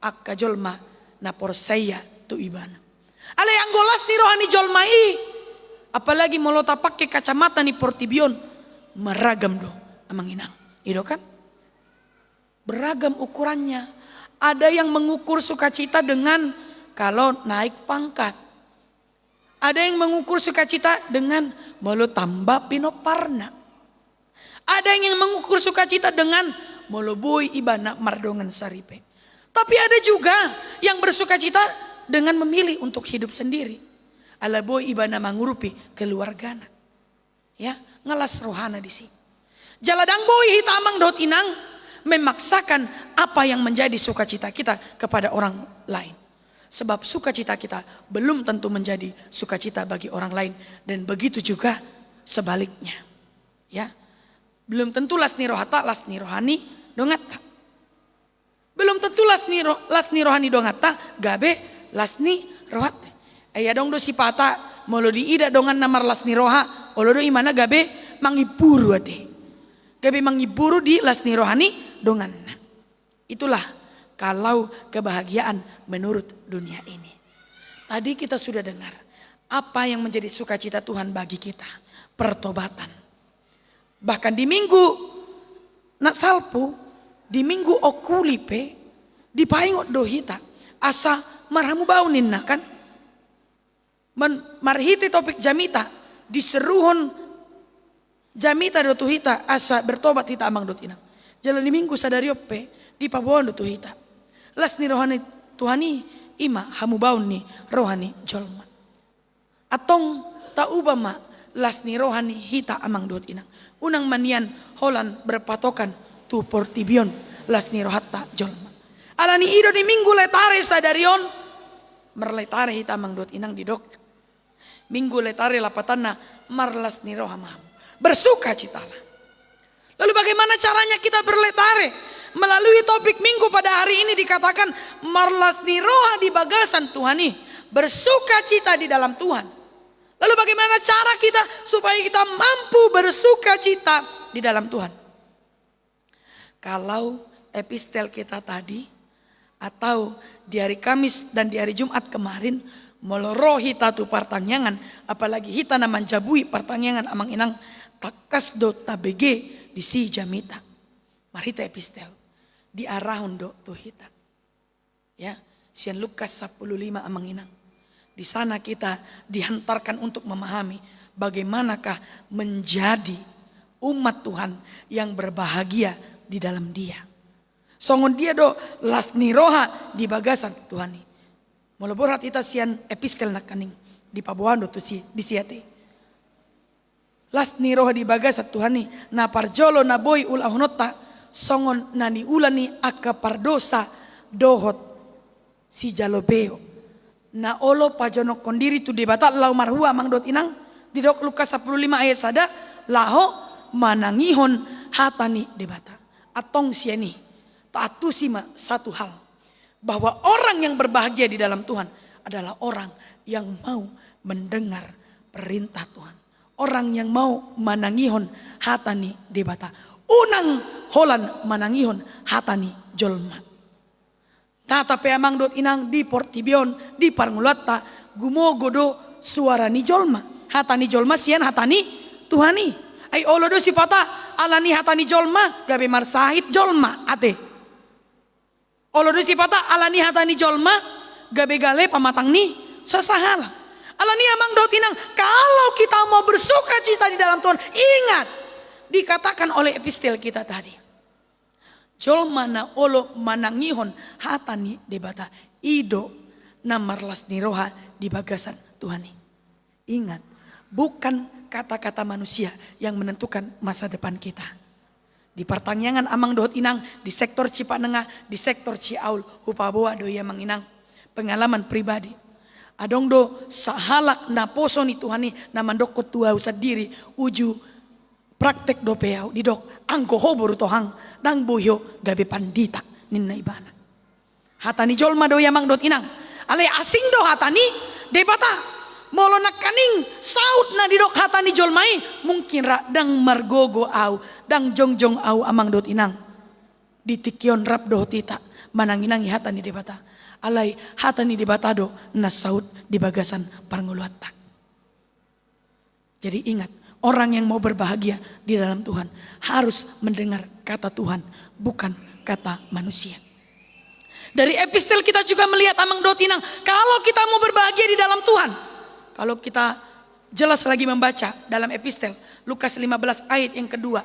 akka jolma na porsaya tu ibana. Alai anggolas ni rohani jolmai apalagi molota pakai kacamata ni portibion meragam do amang inang. Ido kan? Beragam ukurannya. Ada yang mengukur sukacita dengan kalau naik pangkat. Ada yang mengukur sukacita dengan molo tambah pinoparna. Ada yang mengukur sukacita dengan moloboi ibana mardongan saripe. Tapi ada juga yang bersukacita dengan memilih untuk hidup sendiri. Alaboi ibana mangurupi keluargana. Ya, ngelas rohana di sini. Jaladang boi hitamang dot inang memaksakan apa yang menjadi sukacita kita kepada orang lain. Sebab sukacita kita belum tentu menjadi sukacita bagi orang lain. Dan begitu juga sebaliknya. Ya. Belum tentu las ni rohata, las ni rohani dongata. Belum tentu las ni rohani dongata, gabe las ni rohate. Aya dong do sipata molo di ida dongan namar las ni roha, olo do imana gabe mangiburu ate. Gabe mangiburu di las ni rohani dongan. Itulah kalau kebahagiaan menurut dunia ini. Tadi kita sudah dengar apa yang menjadi sukacita Tuhan bagi kita, pertobatan. Bahkan di minggu nak salpu, di minggu okulipe, di paingot dohita, asa maramu baunin na kan? Marhiti topik jamita, diseruhon jamita do tuhita, asa bertobat hita amang dot inang. Jalan di minggu sadariope, di pabuan do tuhita. Las ni rohani Tuhani, ima hamu baun ni rohani jolma. Atong taubama las ni rohani hita amang dot inang. Unang manian holan berpatokan tu portibion las ni rohatta jolma. Alani ido di minggu letare sadarion merletare hita amang dot inang di dok. Minggu letare lapatana marlas ni rohamam. Bersuka citalah. Lalu bagaimana caranya kita berletare? Melalui topik minggu pada hari ini dikatakan marlas ni roha di bagasan Tuhani. Bersuka cita di dalam Tuhan. Lalu bagaimana cara kita supaya kita mampu bersuka cita di dalam Tuhan? Kalau epistel kita tadi atau di hari Kamis dan di hari Jumat kemarin meloroh hita tu pertanyaan, apalagi hita naman jabui pertanyaan amang inang takas do tabege di si jamita. Mari ta epistel di arahon do tu hita. Ya, sian Lukas 15 amang inang. Di sana kita dihantarkan untuk memahami bagaimanakah menjadi umat Tuhan yang berbahagia di dalam Dia. Songon dia do las ni roha di bagasan Tuhani. Mulaborat ita sian epistel nakaning di pabuan do tu si di siate. las ni roha di bagasat Tuhani na parjolo na boy ulah honota songon na ni ulani aka pardosa dohot si jalopeo na olo pajono kondiri tu debata lau marhua mang dot inang di dok Lukas 15 ayat sada laho manangihon hatani debata atong siani taatu sima satu hal bahwa orang yang berbahagia di dalam Tuhan adalah orang yang mau mendengar perintah Tuhan. Orang yang mau manangihon hatani debata. Unang holan manangihon hatani jolma. Nah tapi amang dot inang di Portibion di Parngulata gumogodo suara ni jolma. Hatani jolma sian hatani Tuhani. Ay olodo sipata alani hatani jolma gabe marsahit jolma ate. Olodo sipata alani hatani jolma gabe gale pamatang ni sasahala. Alani amang dotinang kalau kita mau bersuka cita di dalam Tuhan, ingat dikatakan oleh epistel kita tadi. Jol mana olo manangihon hatani debata ido namarlas niroha di bagasan Tuhani. Ingat, bukan kata-kata manusia yang menentukan masa depan kita. Di pertanyaan amang dohot inang di sektor Cipanengah, di sektor Ciaul, Hupaboa doi amang inang pengalaman pribadi. Adong do sahalak na poso ni Tuhani na mandokot tua usad diri uju praktek do peau di dok angko hobor tohang dang boyo gabe pandita ninna ibana. Hatani jolma do yamang dot inang ale asing do hatani debata molo nak kaning saut na di dok hatani jolmai mungkin ra dang margogo au dang jongjong au amang dot inang ditikyon rap do tita mananginangi hatani debata. Alai hatani di batado nasaud di bagasan Parnguluata. Jadi ingat, orang yang mau berbahagia di dalam Tuhan harus mendengar kata Tuhan, bukan kata manusia. Dari epistel kita juga melihat amang dotinang, kalau kita mau berbahagia di dalam Tuhan, kalau kita jelas lagi membaca dalam epistel Lukas 15 ayat yang kedua,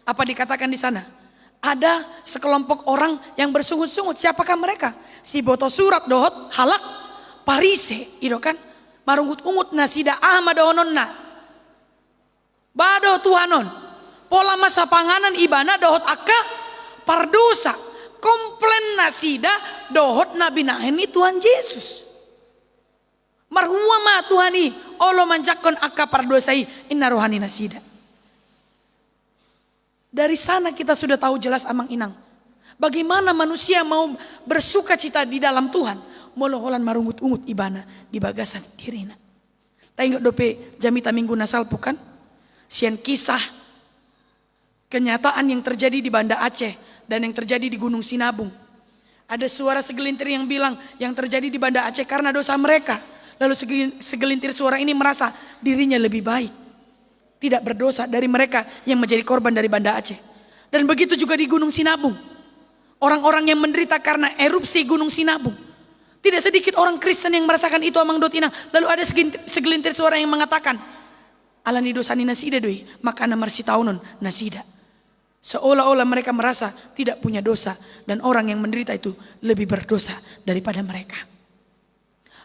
apa dikatakan di sana? Ada sekelompok orang yang bersungut-sungut. Siapakah mereka? Si boto surat dohot halak parise itu kan marungut-ungut nasida ahmad ononna bado tuhanon pola masa panganan ibana dohot akka pardosa komplain nasida dohot nabi naheni Tuhan Yesus marhua ma Tuhani olo manjakon akka pardosai inna rohani nasida. Dari sana kita sudah tahu jelas amang inang. Bagaimana manusia mau bersuka cita di dalam Tuhan. Moloholan marungut-ungut ibana di bagasan dirina. Tengok dope jamita minggu nasal bukan? Sian kisah kenyataan yang terjadi di Banda Aceh dan yang terjadi di Gunung Sinabung. Ada suara segelintir yang bilang yang terjadi di Banda Aceh karena dosa mereka. Lalu segelintir suara ini merasa dirinya lebih baik. Tidak berdosa dari mereka yang menjadi korban dari Banda Aceh. Dan begitu juga di Gunung Sinabung. Orang-orang yang menderita karena erupsi Gunung Sinabung. Tidak sedikit orang Kristen yang merasakan itu amang dotina. Lalu ada segelintir suara yang mengatakan, alani dosani nasida doi, maka namarsi taunon nasida. Seolah-olah mereka merasa tidak punya dosa. Dan orang yang menderita itu lebih berdosa daripada mereka.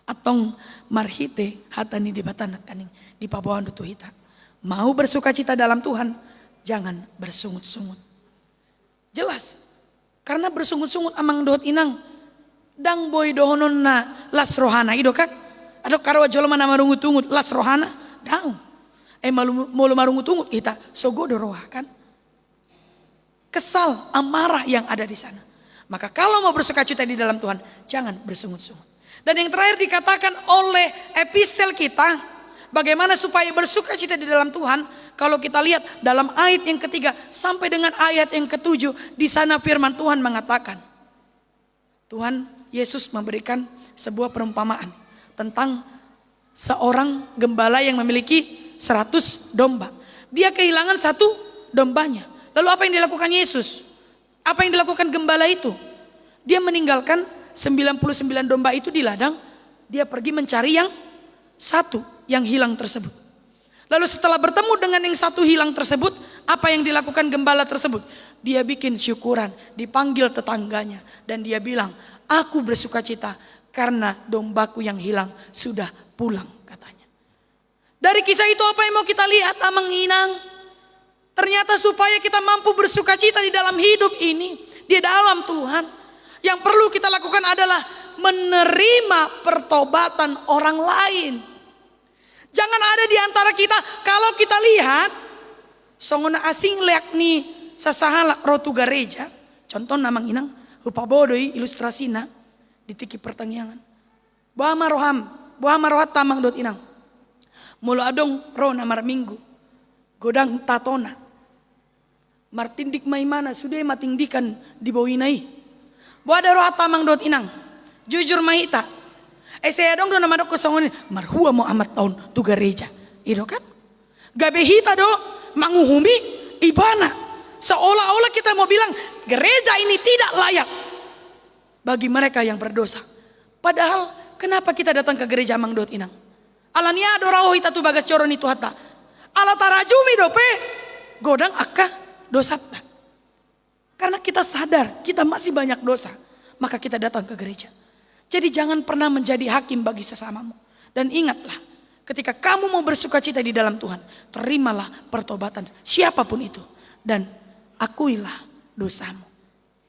Atong marhite hatani di batanak kaning di pabawan dutuhita. Mau bersuka cita dalam Tuhan, jangan bersungut-sungut. Jelas, karena bersungut-sungut amang dohot inang, dang boy dohonon na las rohana ido kan? Adok karawa joloma na marungut-ungut las rohana, daun. Malu marungut-ungut kita sogodo roha kan? Kesal, amarah yang ada di sana. Maka kalau mau bersuka cita di dalam Tuhan, jangan bersungut-sungut. Dan yang terakhir dikatakan oleh epistel kita, bagaimana supaya bersuka cita di dalam Tuhan? Kalau kita lihat dalam ayat yang ketiga sampai dengan ayat yang ketujuh, di sana firman Tuhan mengatakan, Tuhan Yesus memberikan sebuah perumpamaan tentang seorang gembala yang memiliki 100 domba. Dia kehilangan satu dombanya. Lalu apa yang dilakukan Yesus? Apa yang dilakukan gembala itu? Dia meninggalkan 99 domba itu di ladang. Dia pergi mencari yang satu yang hilang tersebut. Lalu setelah bertemu dengan yang satu hilang tersebut, apa yang dilakukan gembala tersebut? Dia bikin syukuran, dipanggil tetangganya, dan dia bilang, aku bersuka cita karena dombaku yang hilang sudah pulang, katanya. Dari kisah itu apa yang mau kita lihat Amang Inang? Ternyata supaya kita mampu bersuka cita di dalam hidup ini, di dalam Tuhan, yang perlu kita lakukan adalah menerima pertobatan orang lain. Jangan ada di antara kita, kalau kita lihat songona asing leak ni sasahala rotu gereja, contoh Amang Inang, upabodoi ilustrasina di tiki pertanyaan. Buah marohat tamang dot inang. Mula adong ro namar minggu. Godang tatona. Martindik maimana sudah matingdikan di bawinai. Buah ada rohat tamang dot inang. Jujur mahita. Saya dong do nama dok kosongon marhua mau amat tahun tu gereja. Itu kan? Gabe hita do manguhumi ibana. Seolah-olah kita mau bilang gereja ini tidak layak bagi mereka yang berdosa. Padahal kenapa kita datang ke gereja Amang Dot Inang? Alania doraho hita tu bagas coron itu hata. Ala tarajumi dope godang akka dosata. Karena kita sadar kita masih banyak dosa, maka kita datang ke gereja. Jadi jangan pernah menjadi hakim bagi sesamamu. Dan ingatlah, ketika kamu mau bersukacita di dalam Tuhan, terimalah pertobatan siapapun itu dan akuilah dosamu.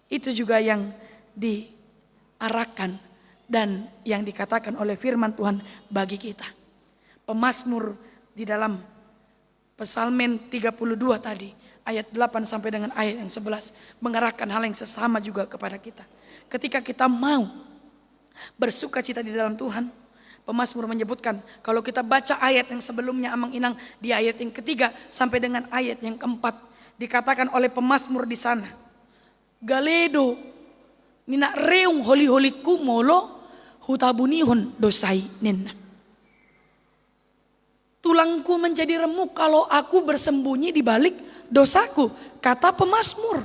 Itu juga yang diarahkan dan yang dikatakan oleh firman Tuhan bagi kita. Pemazmur di dalam Psalmen 32 tadi, ayat 8 sampai dengan ayat yang 11 mengarahkan hal yang sesama juga kepada kita. Ketika kita mau bersukacita di dalam Tuhan, pemazmur menyebutkan kalau kita baca ayat yang sebelumnya Amang Inang di ayat yang ketiga sampai dengan ayat yang keempat, dikatakan oleh pemazmur di sana, Galedo nina reung holi-holi kumolo hutabunihon dosai nena. Tulangku menjadi remuk kalau aku bersembunyi di balik dosaku, kata pemazmur.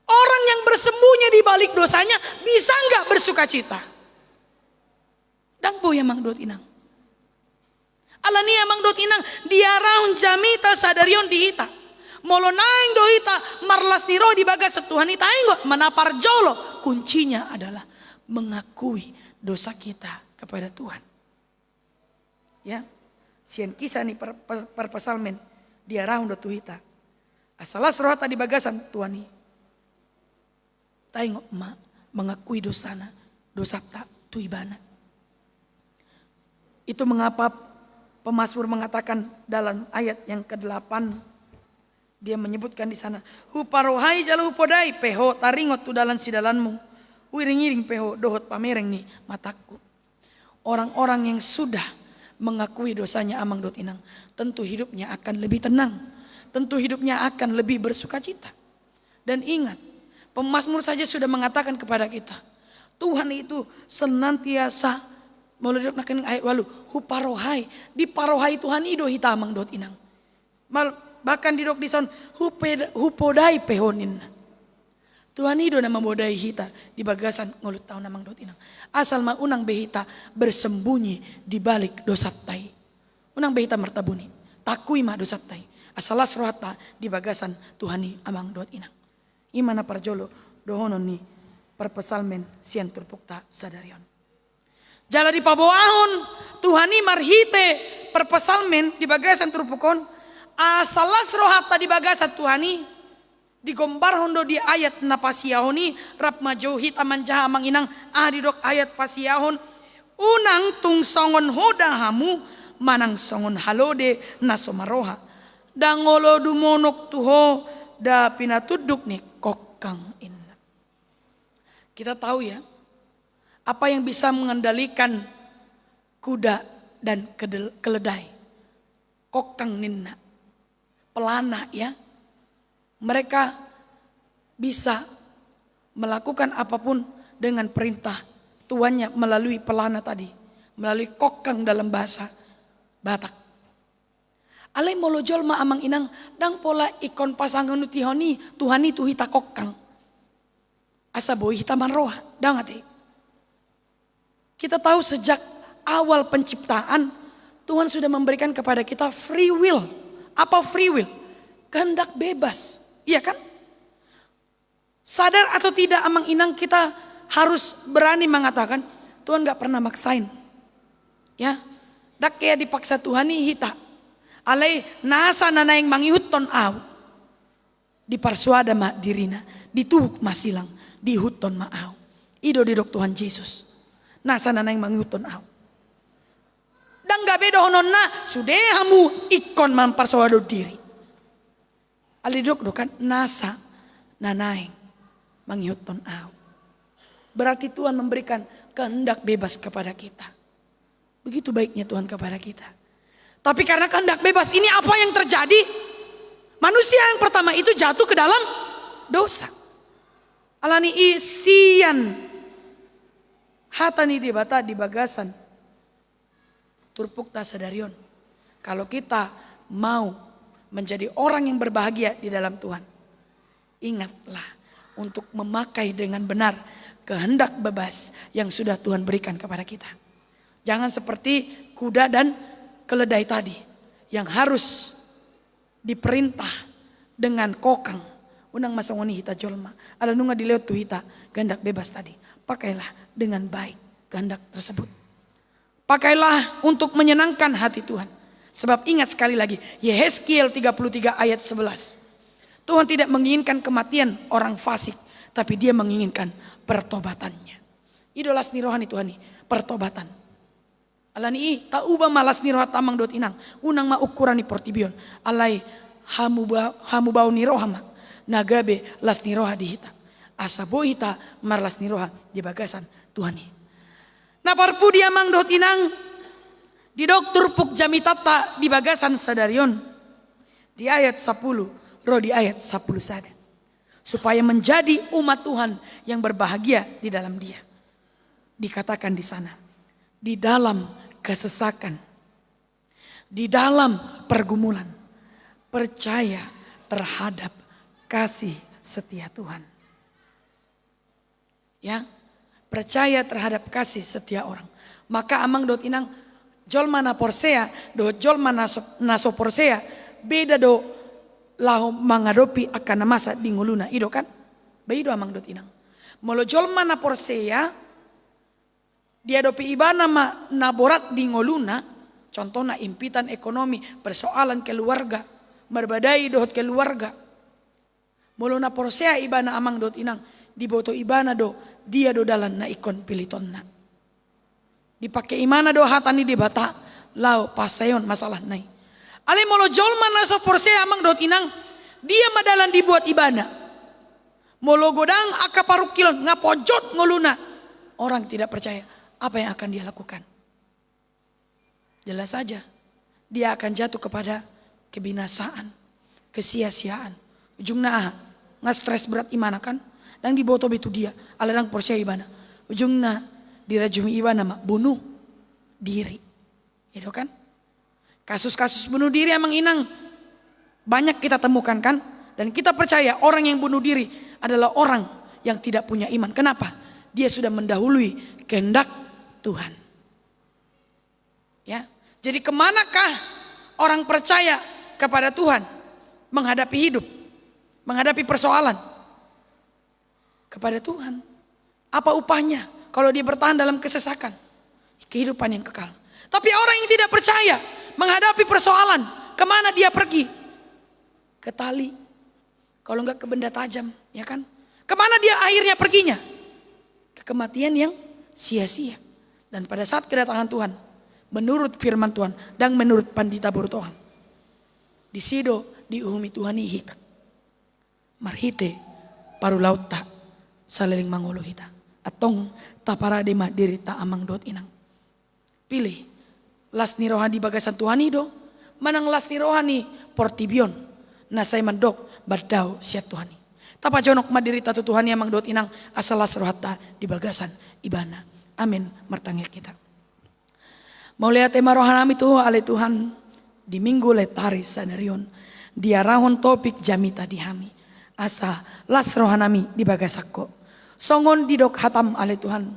Orang yang bersembunyi di balik dosanya bisa nggak bersukacita? Dang boya Mang Dot Inang. Alania Mang Dot Inang diaraun jamita sadarion dihita. Molo naing dohita marlas niro di bagas Tuhan ita enggo menapar jolo. Kuncinya adalah mengakui dosa kita kepada Tuhan. Ya, sian kisah ni per pasalmen diaraun do tuhita. Asalas rohata di bagasan Tuhan ni. Taingok ma mengakui dosana, dosa tak tuibana. Itu mengapa pemazmur mengatakan dalam ayat yang ke-8 dia menyebutkan di sana, huparohai jalu podai peho taringot tu dalan sidalanmu, wiring-iring peho dohot pamereng ni mataku. Orang-orang yang sudah mengakui dosanya Amang Dot Inang, tentu hidupnya akan lebih tenang, tentu hidupnya akan lebih bersukacita. Dan ingat, pemazmur saja sudah mengatakan kepada kita, Tuhan itu senantiasa meledok nakening ayat walu huparohai, di parohai Tuhan ido hita Amang Dot Inang. Bahkan di dok di son hupodai pehonin. Tuhan ido nama bodai hita di bagasan ngolut tahu Amang Dot Inang. Asal ma unang behita bersembunyi di balik dosat tai. Unang behita martabuni, takui ma dosat tai. Asalas rohata di bagasan Tuhani Amang Dot Inang. Imana parjolo dohonon ni perpesalmen sian turpukta sadarion. Jala di paboahon Tuhani marhite perpesalmen di bagasan turpukon. Asalas rohata di bagasan Tuhani digombar hondo di ayat na pasiyahoni rap majohit amanjaha manginang adidok ayat pasiyahon unang tung songon hoda hamu manang songon halode na somaroha dangolo dumonok tuho da pinatuduk ni kokang inna. Kita tahu ya apa yang bisa mengendalikan kuda dan keledai, kokang ninna, pelana ya. Mereka bisa melakukan apapun dengan perintah tuannya melalui pelana tadi. Melalui kokang dalam bahasa Batak. Alai molojol ma Amang Inang dang pola ikon pasangan nutihoni Tuhani tuhita kokang. Asa boy hita manroha dangati. Kita tahu sejak awal penciptaan Tuhan sudah memberikan kepada kita free will. Apa free will? Kehendak bebas. Iya kan? Sadar atau tidak Amang Inang kita harus berani mengatakan Tuhan gak pernah maksain. Ya, dak kaya dipaksa Tuhan ni hita. Alay nasa nanaing mangihut ton au. Diparsuada ma dirina, dituhuk masilang, dihut ton ma au. Ido didok Tuhan Yesus. Nasa nanaing mangihut ton au. Dan gabe dohonon na sudehamu ikon mamparsuado diri. Alidok dokan nasa nanaing mangihut ton au. Berarti Tuhan memberikan kehendak bebas kepada kita. Begitu baiknya Tuhan kepada kita. Tapi karena kehendak bebas ini apa yang terjadi? Manusia yang pertama itu jatuh ke dalam dosa. Alani isian hatani dibata di bagasan. Turpuk tak sadarion. Kalau kita mau menjadi orang yang berbahagia di dalam Tuhan, ingatlah untuk memakai dengan benar kehendak bebas yang sudah Tuhan berikan kepada kita. Jangan seperti kuda dan keledai tadi yang harus diperintah dengan kokang. Unang masangoni hita jolma. Ala nunga dileot tu hita kehendak bebas tadi. Pakailah dengan baik kehendak tersebut. Pakailah untuk menyenangkan hati Tuhan. Sebab ingat sekali lagi, Yehezkiel 33 ayat 11. Tuhan tidak menginginkan kematian orang fasik, tapi dia menginginkan pertobatannya. Idolas ni rohani Tuhan ni, pertobatan. Alani tak ubah malas ni rohat tamang dot inang. Unang ma ukuran ni portibion. Alai hamu bau ni rohama. Nagabe las ni roha dihita. Asabo hita marlas ni roha di bagasan Tuhan ni. Na parpu dia mang dot inang di dokter puk jamitata di bagasan sadarion di ayat 10 roh di ayat 10 sada supaya menjadi umat Tuhan yang berbahagia di dalam Dia. Dikatakan di sana di dalam kesesakan, di dalam pergumulan, percaya terhadap kasih setia Tuhan. Ya. Percaya terhadap kasih setia orang. Maka amang dot inang jol mana porsea do jol mana naso porsea beda do lahu mangadopi akan masa di nguluna ido kan? Beido amang dot inang. Molo jol mana porsea dia dopi ibana ma naborat di nguluna, contohnya impitan ekonomi, persoalan keluarga, berbadai dohot keluarga. Molo na porsea ibana amang dot inang diboto ibana do dia do dalan na ikon pilitonna. Dipakai imana do hatani di bata lau pasayon masalah nai. Ale molo jolma naso porse amang dot inang dia madalan dibuat ibana. Molo godang akaparuk kilon ngapojot ngoluna. Orang tidak percaya apa yang akan dia lakukan. Jelas saja dia akan jatuh kepada kebinasaan, kesia-siaan. Ujungna ngastres berat imana kan? Dan di boto itu dia aladang porsia ibana. Ujungnya dirajumi ibana mak bunuh diri. Itu kan? Kasus-kasus bunuh diri emang inang banyak kita temukan kan? Dan kita percaya orang yang bunuh diri adalah orang yang tidak punya iman. Kenapa? Dia sudah mendahului kehendak Tuhan. Ya. Jadi kemanakah orang percaya kepada Tuhan menghadapi hidup, menghadapi persoalan? Kepada Tuhan. Apa upahnya kalau dia bertahan dalam kesesakan? Kehidupan yang kekal. Tapi orang yang tidak percaya menghadapi persoalan, kemana dia pergi? Ke tali. Kalau enggak ke benda tajam, ya kan? Kemana dia akhirnya perginya? Ke kematian yang sia-sia. Dan pada saat kedatangan Tuhan, menurut firman Tuhan dan menurut pandita Tuhan, di sido diuhumi Tuhan ihik. Marhite paru laut tak saleling mangolo hita. Atong taparadema diri ta amang dot inang. Pilih las ni rohani bagasan Tuhan ido. Manang las ni rohani portibion. Nasay mandok bardao siat Tuhan. Tapa jonok madiri tatu Tuhan amang dot inang asal las rohata di bagasan ibana. Amin. Martangil kita. Mau lihat tema rohanami tuh ale Tuhan di minggu letari sanarion. Diarahon topik jamita dihami. Asa las rohanami di bagasakko. Songon didok hatam ale Tuhan.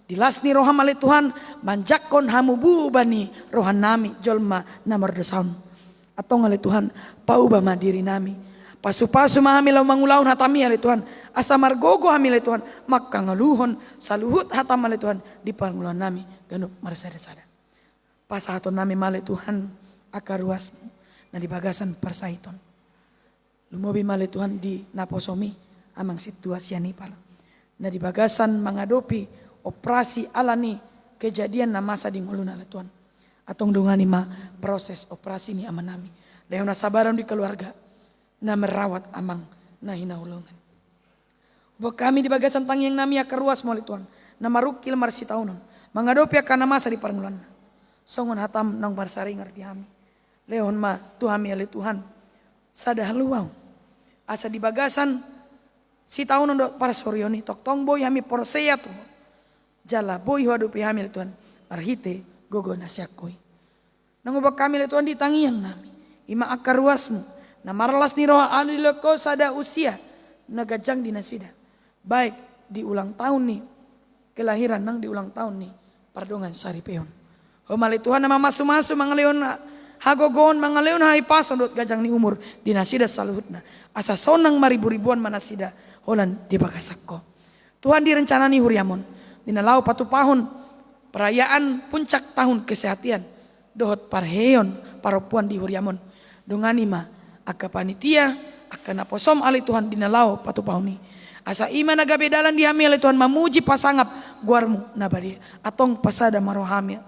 Dilasni roham ale Tuhan. Manjakon hamubu bani rohan nami jolma namar dosaun. Atong ale Tuhan pauba madiri nami. Pasu-pasu mahami lau mangulaun hatami ale Tuhan. Asa margogo hami ale Tuhan. Maka ngaluhon saluhut hatam ale Tuhan. Di panguluan nami ganup marsada-sada. pasahaton nami male Tuhan akar ruasmu na di bagasan persaiton. Lumobi male Tuhan di naposomi amang situasi ani pala. Na di bagasan mengadopi operasi alani kejadian na masa di nguluna le Tuhan. Atong dungani ma proses operasi ni amanami. Leona sabaran di keluarga na merawat amang na hinaulungan. Ubah kami di bagasan tangyang nami akar ruas mo le Tuhan. Na marukil marsitaunon. Mengadopi akan masa di parmulan. Songon hatam nang barsaringar di kami. Leon ma tuhami ale Tuhan. Sadah luang. Asa di bagasan si tahun untuk para sorioni tok tong boy hami porseya tu. Jala boy hadupi hami le Tuhan. Arhite gogo nasyakoi. Nang ubah kami le Tuhan ditangiang nami. Ima akar ruasmu. Na marlas ni roh anu leko sada usia. Nagajang di nasida. Baik di ulang tahun nih. Kelahiran nang di ulang tahun nih. Pardongan sari peon. Homale Tuhan nama masu-masu mangaleon hagogon mangaleon hai pason dot gajang ni umur di nasida saluhutna. Asa sonang maribu-ribuan manasida holan di bagasakko. Tuhan direncanani huriamon. Dina lau patu pahun perayaan puncak tahun kesehatian. Dohot parheon paropuan di huriamon. Dongani ma aka panitia aka naposom ali Tuhan dina lau patu pahun ni. Asa iman naga bedalan dihami oleh Tuhan mamuji pasangap guarmu nabadi atong pasada marohami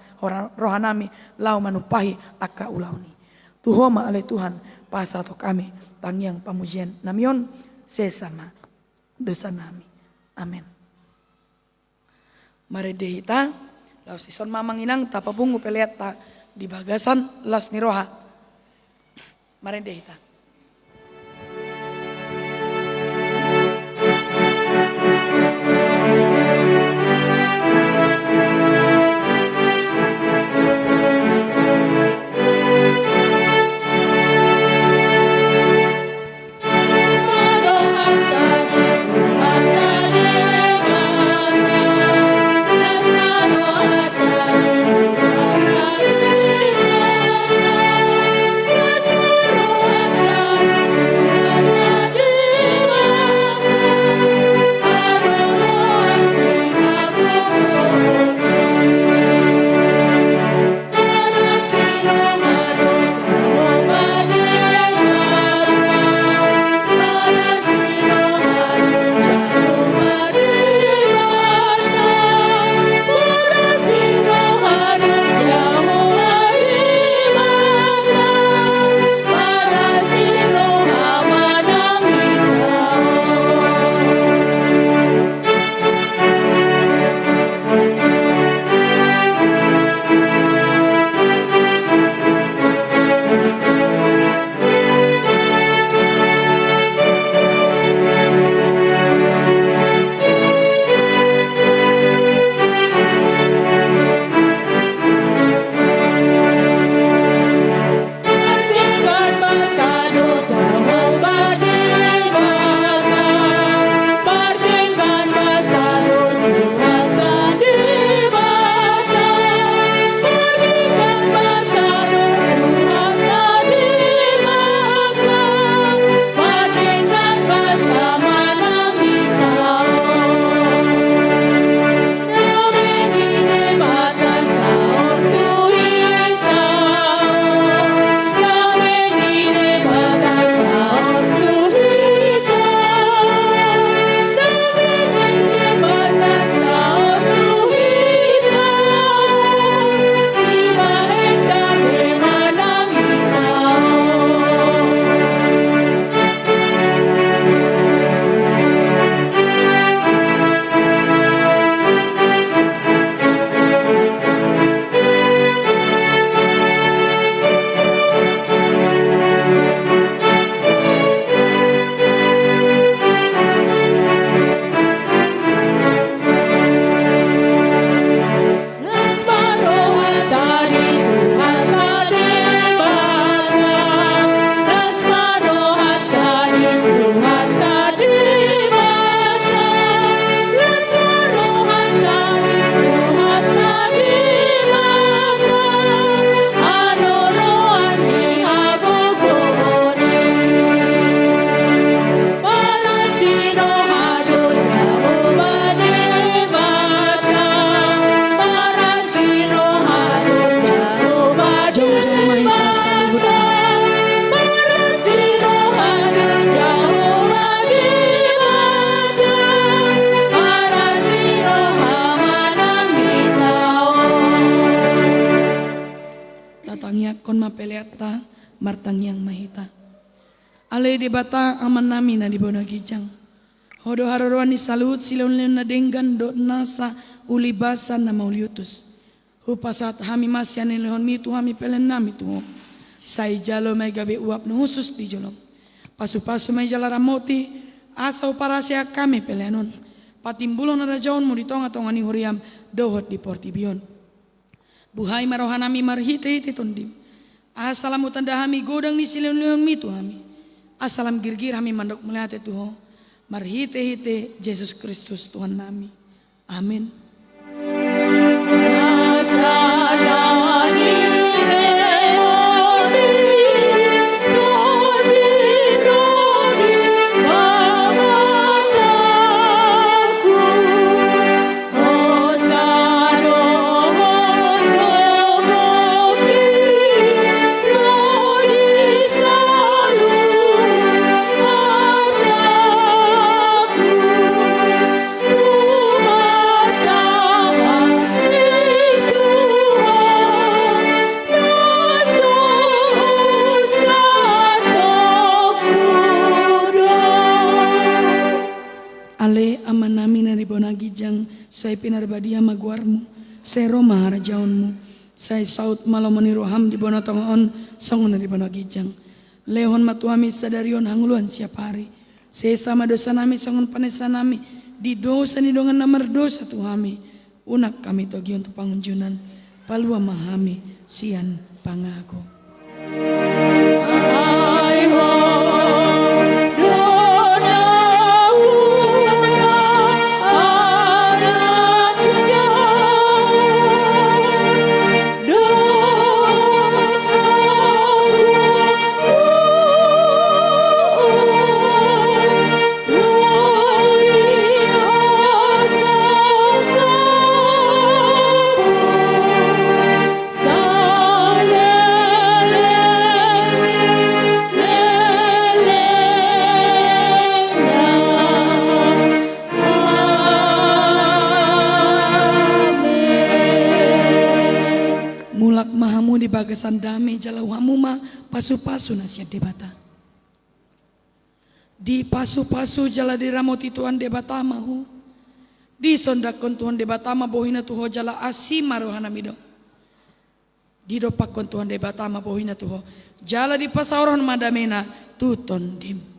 rohanami lau manupahi aka ulauni. Tuhoma oleh Tuhan pasato kami tangyang pamujian namion sesama dosa nami. Amin. Mari dehita lau sison mamang inang tapabungu peliat ta di bagasan las niroha. Mari dehita. Yes, martang yang mahita. Ale debata aman nami na di bona gijang. Hodo hararuan ni salut silon na denggan do nasa ulibasa na mauliutus. Hupasat hami masyan lehon mitu hami pelen nami tu. Sai jalo may gabi uap no husus di jolom. Pasu-pasu may jala ramoti asa uparasya kami pelenon. Patimbulon na rajaon mo di tonga-tonga ni huriam dohot di portibion. Buhay marohanami marhite-hite tondim. Asalamu tanda hami godang ni silon lehon mitu hami. Asalam girgir hami mandok melihat Tuhan. Marhite-hite Yesus Kristus Tuhan nami. Amin. Saya pinarbadia maguarmu, saya Roma harajaonmu, saya saut malomoni roham di bona tongon songon di bona gijang. Lehon matuami sadarion hangluan siap hari. Saya sama dosa nami songon panesa nami di dosa ni dongan namar dosa tuhami. Unak kami togi untuk pangunjunan, palua mahami sian pangago. Bagasan damai jalau hamuma pasu-pasu nasihat debata. Di pasu-pasu jala diramoti Tuhan debata mahu. Di sondakon Tuhan debata ma bohina tuho jala asima rohana mido. Di dopakon Tuhan debata ma bohina tuho jala di pasauron madamena tuton dim.